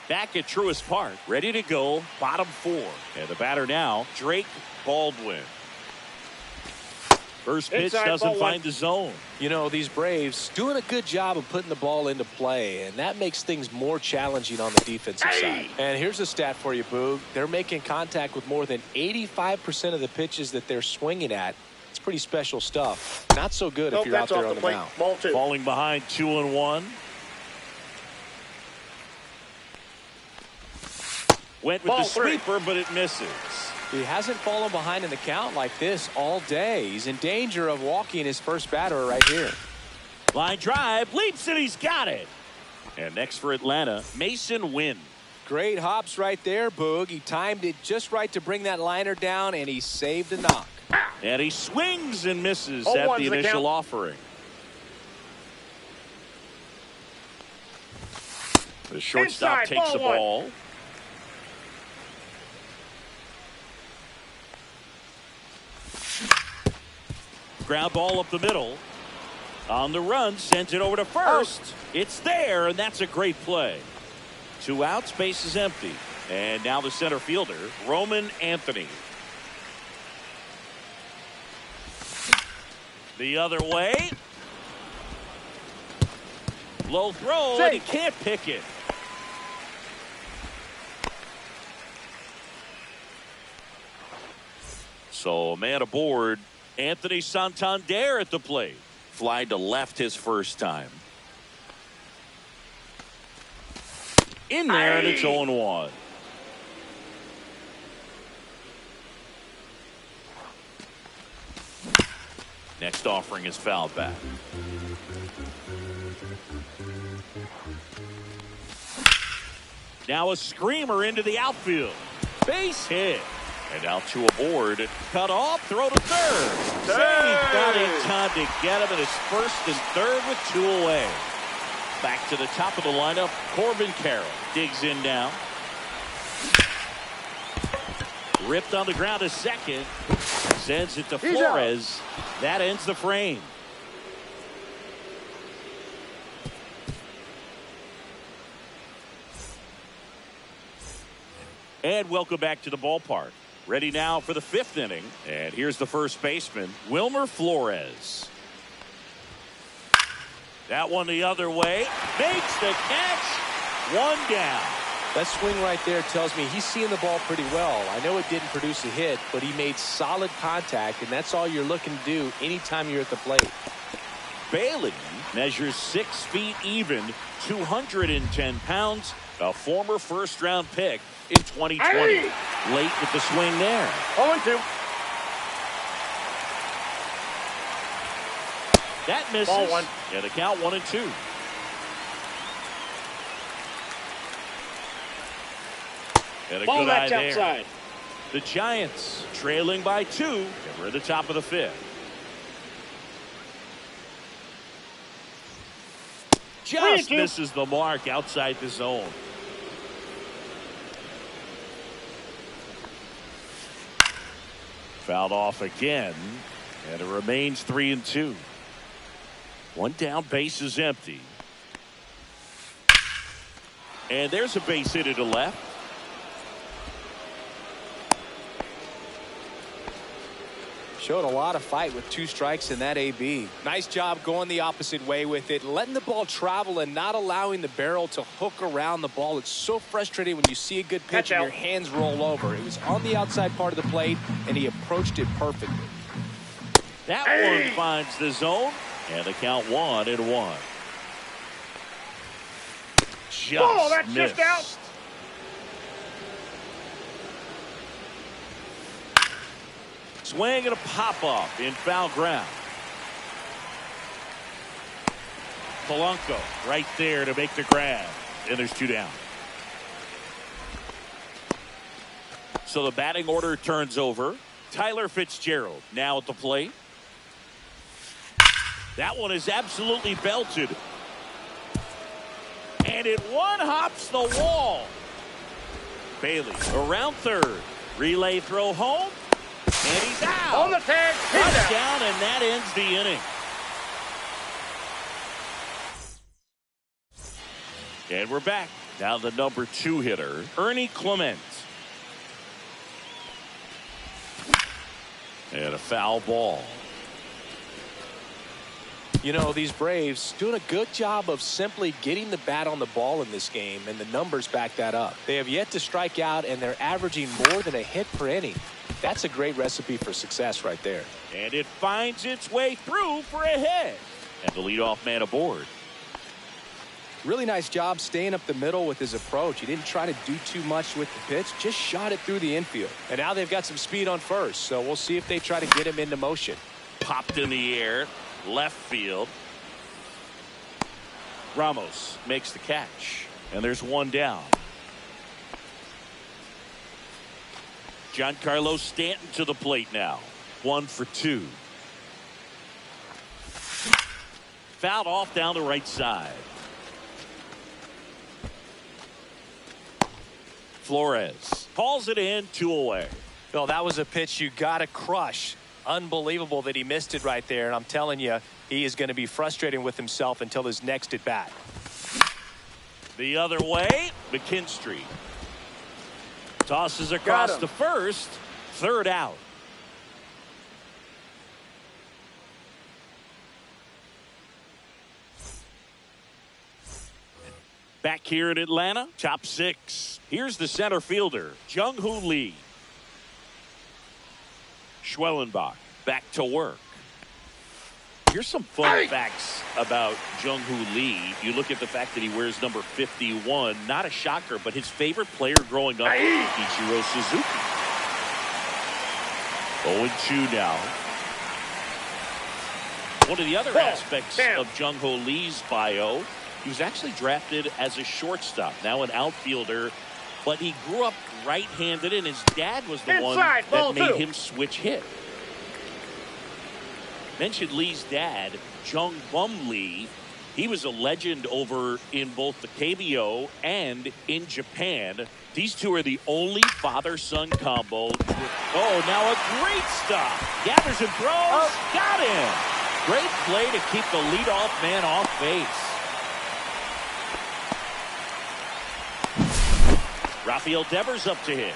Back at Truist Park, ready to go, bottom 4. And the batter now, Drake Baldwin. First pitch doesn't find the zone. You know, these Braves doing a good job of putting the ball into play, and that makes things more challenging on the defensive side. And here's a stat for you, Boog. They're making contact with more than 85% of the pitches that they're swinging at. It's pretty special stuff. Not so good if you're out there on the mound. Ball 2. Falling behind 2-1. Went with Ball the 3. sweeper, but it misses. He hasn't fallen behind in the count like this all day. He's in danger of walking his first batter right here. Line drive, leaps it, he's got it. And next for Atlanta, Mason Wynn. Great hops right there, Boog. He timed it just right to bring that liner down, and he saved a knock. And he swings and misses Oh, at the initial offering. The shortstop Inside, takes the ball 1. ball. Ground ball up the middle. On the run, sends it over to first. It's there, and that's a great play. 2 outs, base is empty. And now the center fielder, Roman Anthony. The other way. Low throw, and he can't pick it. So a man aboard. Anthony Santander at the plate. Fly to left his first time. In there, and it's 0-1. Next offering is fouled back. Now a screamer into the outfield. Base hit. And now 2 aboard. Cut off, throw to third. Save got in time to get him in his first and third with 2 away. Back to the top of the lineup, Corbin Carroll digs in now. Ripped on the ground to second. Sends it to Flores. That ends the frame. And welcome back to the ballpark. Ready now for the 5th inning. And here's the first baseman, Wilmer Flores. That one the other way. Makes the catch. 1 down. That swing right there tells me he's seeing the ball pretty well. I know it didn't produce a hit, but he made solid contact, and that's all you're looking to do anytime you're at the plate. Bailey measures 6 feet even, 210 pounds, a former first-round pick in 2020. Late with the swing there. 0-2. That misses. Ball 1. And the count 1-2. And a good eye there. Outside. The Giants trailing by 2. And we're at the top of the 5th. Just misses the mark outside the zone. Fouled off again. And it remains 3-2. 1 down, base is empty. And there's a base hit to left. Showed a lot of fight with 2 strikes in that AB. Nice job going the opposite way with it, letting the ball travel and not allowing the barrel to hook around the ball. It's so frustrating when you see a good pitch and your hands roll over. It was on the outside part of the plate, and he approached it perfectly. That one finds the zone, and the count 1-1. That's missed. just out. Swing and a pop-off in foul ground. Polanco right there to make the grab. And there's 2 down. So the batting order turns over. Tyler Fitzgerald now at the plate. That one is absolutely belted. And it one-hops the wall. Bailey around third. Relay throw home. And he's out. On the tag. Touchdown, and that ends the inning. And we're back. Now the number 2 hitter, Ernie Clement. And a foul ball. You know, these Braves doing a good job of simply getting the bat on the ball in this game, and the numbers back that up. They have yet to strike out, and they're averaging more than a hit per inning. That's a great recipe for success right there. And it finds its way through for a hit. And the leadoff man aboard. Really nice job staying up the middle with his approach. He didn't try to do too much with the pitch, just shot it through the infield. And now they've got some speed on first, so we'll see if they try to get him into motion. Popped in the air, left field. Ramos makes the catch, and there's 1 down. Giancarlo Stanton to the plate now. 1 for 2. Fouled off down the right side. Flores calls it in, 2 away. Well, that was a pitch you got to crush. Unbelievable that he missed it right there. And I'm telling you, he is going to be frustrated with himself until his next at bat. The other way, McKinstry tosses across to first. 3rd out. Back here in Atlanta, top 6. Here's the center fielder, Jung-Hoo Lee. Schwellenbach back to work. Here's some fun facts about Jung-Hoo Lee. You look at the fact that he wears number 51. Not a shocker, but his favorite player growing up, Ichiro Suzuki. 0-2 now. One of the other aspects of Jung-Hoo Lee's bio, he was actually drafted as a shortstop, now an outfielder, but he grew up right-handed, and his dad was the one that made him switch hit. Mentioned Lee's dad, Jung Bum Lee. He was a legend over in both the KBO and in Japan. These two are the only father-son combo. Oh, now a great stop. Gathers and throws. Got him. Great play to keep the leadoff man off base. Rafael Devers up to hit.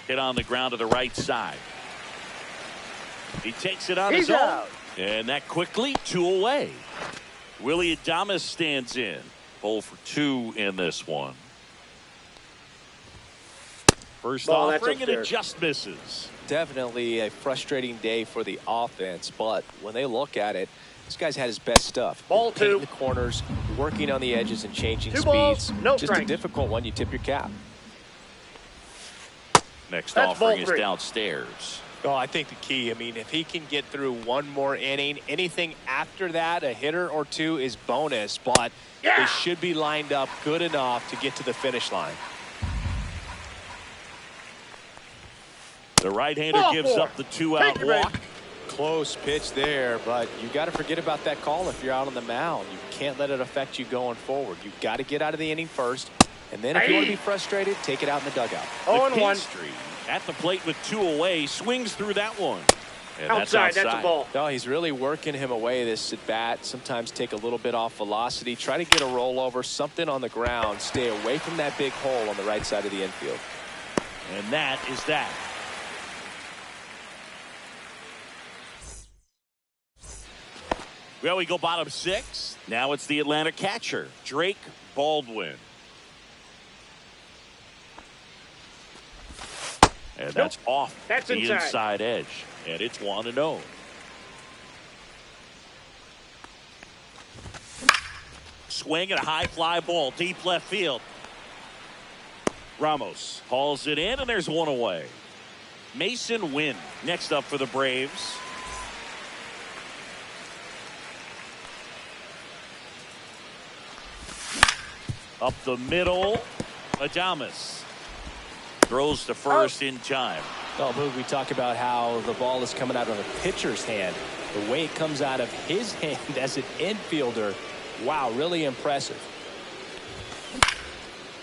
Hit on the ground to the right side. He takes it on his own. And that quickly, 2 away. Willy Adames stands in. 0 for 2 in this one. First offering, and it just misses. Definitely a frustrating day for the offense, but when they look at it, this guy's had his best stuff. Ball 2. The corners, working on the edges and changing 2 speeds. balls, no Just strikes. a difficult one. You tip your cap. Next offering is downstairs. Oh, I think the key, I mean, if he can get through 1 more inning, anything after that, a hitter or 2 is bonus, but they should be lined up good enough to get to the finish line. The right-hander gives up the 2-out walk. Close pitch there, but you got to forget about that call if you're out on the mound. You can't let it affect you going forward. You've got to get out of the inning first, and then if you want to be frustrated, take it out in the dugout. 0-1. McKinstry at the plate with 2 away, swings through that one. And Outside, that's a ball. No, he's really working him away this at bat. Sometimes take a little bit off velocity. Try to get a rollover, something on the ground. Stay away from that big hole on the right side of the infield. And that is that. Well, we go bottom 6. Now it's the Atlanta catcher, Drake Baldwin. And that's off the inside edge. And it's 1-0. Swing and a high fly ball, deep left field. Ramos hauls it in, and there's one away. Mason Wynn next up for the Braves. Up the middle, Adames throws to first in time. Oh, Boog, we talk about how the ball is coming out of the pitcher's hand. The way it comes out of his hand as an infielder, wow, really impressive.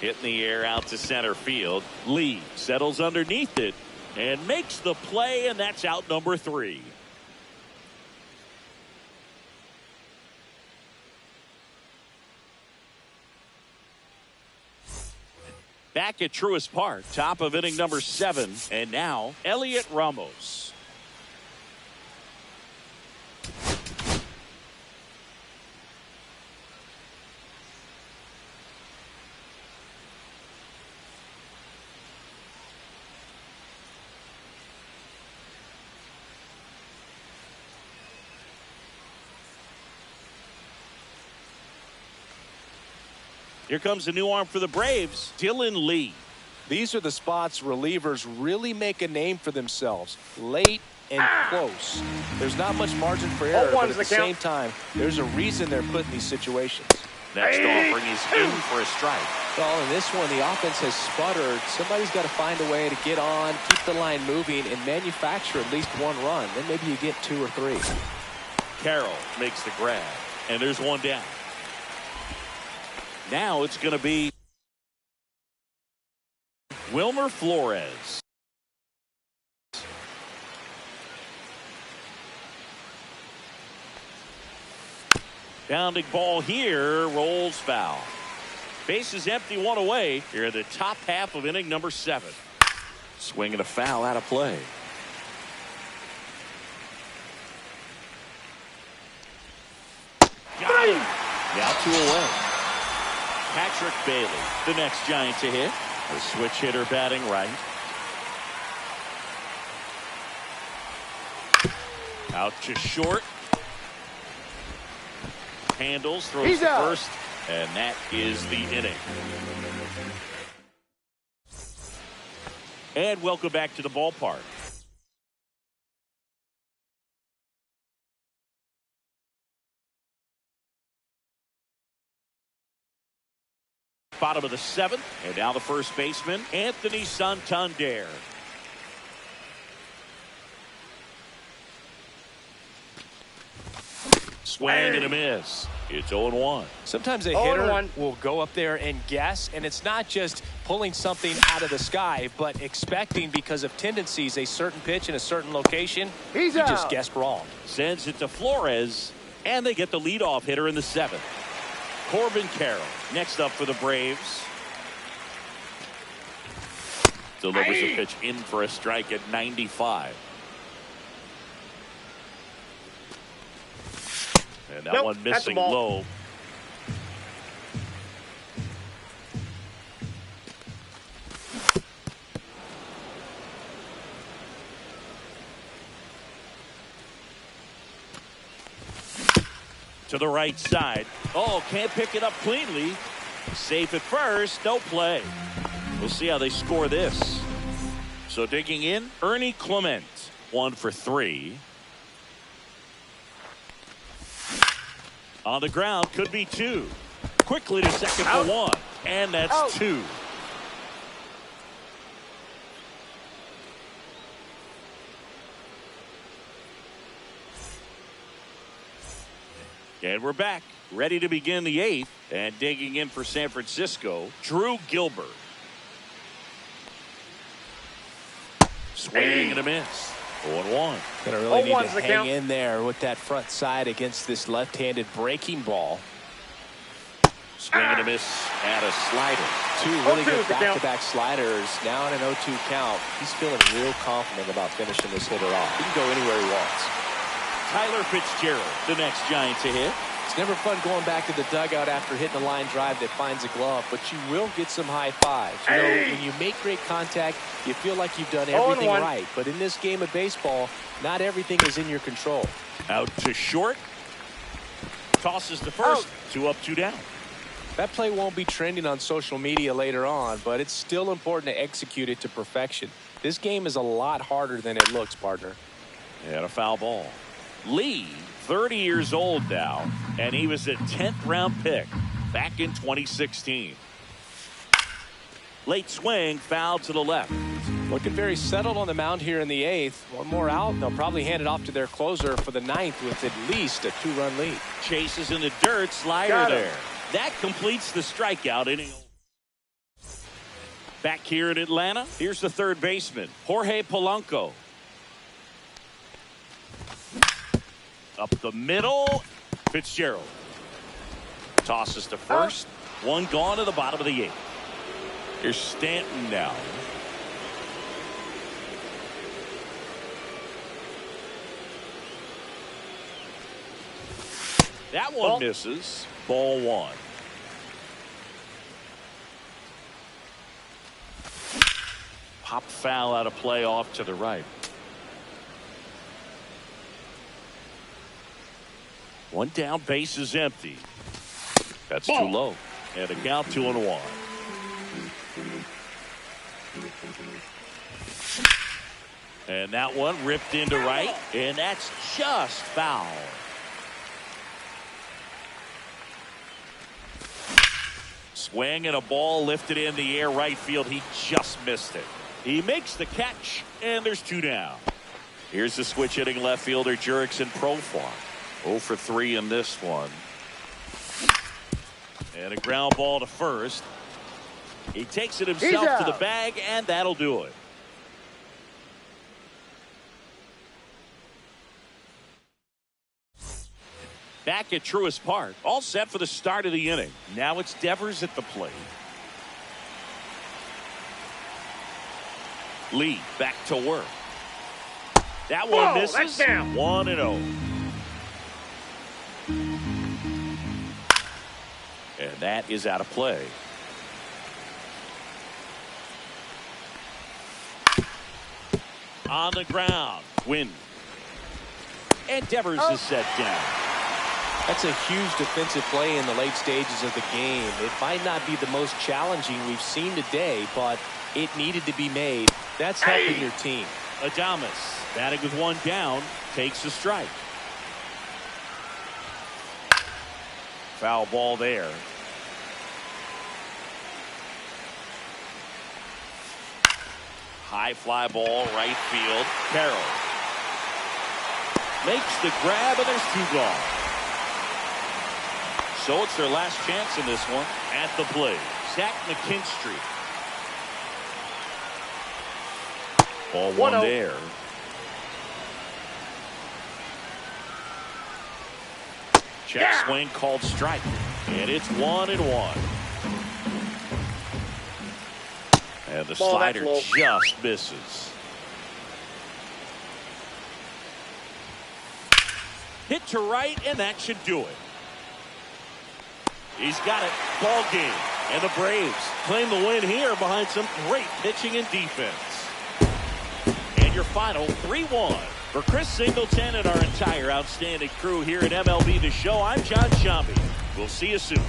Hitting the air out to center field. Lee settles underneath it and makes the play, and that's out number 3. Back at Truist Park, top of inning number 7, and now Elliot Ramos. Here comes a new arm for the Braves, Dylan Lee. These are the spots relievers really make a name for themselves. Late and close. There's not much margin for error, but at the same time, there's a reason they're put in these situations. Next offering is in for a strike. Well, in this one, the offense has sputtered. Somebody's got to find a way to get on, keep the line moving, and manufacture at least one run. Then maybe you get 2 or 3. Carroll makes the grab, and there's one down. Now it's going to be Wilmer Flores. Bounding ball here, rolls foul. Base is empty, 1 away. Here in the top half of inning number 7. Swing and a foul out of play. Got him. Now 2 away. Patrick Bailey, the next Giant to hit. The switch hitter batting right. Out to short. Handles, throws to first, and that is the inning. And welcome back to the ballpark. Bottom of the 7th, and now the first baseman, Anthony Santander. Swing and a miss. It's 0-1. Sometimes a hitter will go up there and guess, and it's not just pulling something out of the sky, but expecting because of tendencies a certain pitch in a certain location. He just guessed wrong. Sends it to Flores, and they get the leadoff hitter in the 7th. Corbin Carroll next up for the Braves. Delivers a pitch in for a strike at 95. And that one missing low. To the right side. Oh, can't pick it up cleanly. Safe at first. No play. We'll see how they score this. So digging in, Ernie Clement. 1 for 3. On the ground, could be 2. Quickly to second for 1. And that's 2. And we're back, ready to begin the 8th. And digging in for San Francisco, Drew Gilbert. Swing and a miss. 0-1. Gonna really need 0-1's to the hang count. in there with that front side against this left-handed breaking ball. Swing and a miss and a slider. Two really 0-2 good is the count. back-to-back sliders. Now in an 0-2 count. He's feeling real confident about finishing this hitter off. He can go anywhere he wants. Tyler Fitzgerald, the next Giant to hit. It's never fun going back to the dugout after hitting a line drive that finds a glove, but you will get some high fives. You know, when you make great contact, you feel like you've done everything 0-1. right. But in this game of baseball, not everything is in your control. Out to short. Tosses to first. 2 up, 2 down. That play won't be trending on social media later on, but it's still important to execute it to perfection. This game is a lot harder than it looks, partner. And a foul ball. Lee, 30 years old now, and he was a 10th round pick back in 2016. Late swing, foul to the left. Looking very settled on the mound here in the 8th. One more out, and they'll probably hand it off to their closer for the 9th with at least a 2-run lead. Chases in the dirt, slider Got him. there. That completes the strikeout inning. Back here in Atlanta, here's the third baseman, Jorge Polanco. Up the middle, Fitzgerald. Tosses to first. One gone to the bottom of the 8th. Here's Stanton now. That one misses. Ball 1. Pop foul out of play off to the right. One down, base is empty. That's too low. And a count 2-1. And that one ripped into right, and that's just foul. Swing and a ball lifted in the air right field. He just missed it. He makes the catch, and there's 2 down. Here's the switch hitting left fielder Jurickson Profar. 0 for 3 in this one. And a ground ball to first. He takes it himself to the bag, and that'll do it. Back at Truist Park, all set for the start of the inning. Now it's Devers at the plate. Lee back to work. That one misses. That's down. 1-0. And that is out of play. On the ground. Win. And Devers is set down. That's a huge defensive play in the late stages of the game. It might not be the most challenging we've seen today, but it needed to be made. That's helping your team. Adames, batting with 1 down, takes a strike. Foul ball there. High fly ball, right field. Carroll makes the grab, and there's 2 gone. So it's their last chance in this one at the plate. Zach McKinstry. Ball 1 there. Check swing called strike. And it's 1-1. And the slider just misses. Hit to right, and that should do it. He's got it. Ball game. And the Braves claim the win here behind some great pitching and defense. And your final 3-1. For Chris Singleton and our entire outstanding crew here at MLB The Show, I'm John Sciambi. We'll see you soon.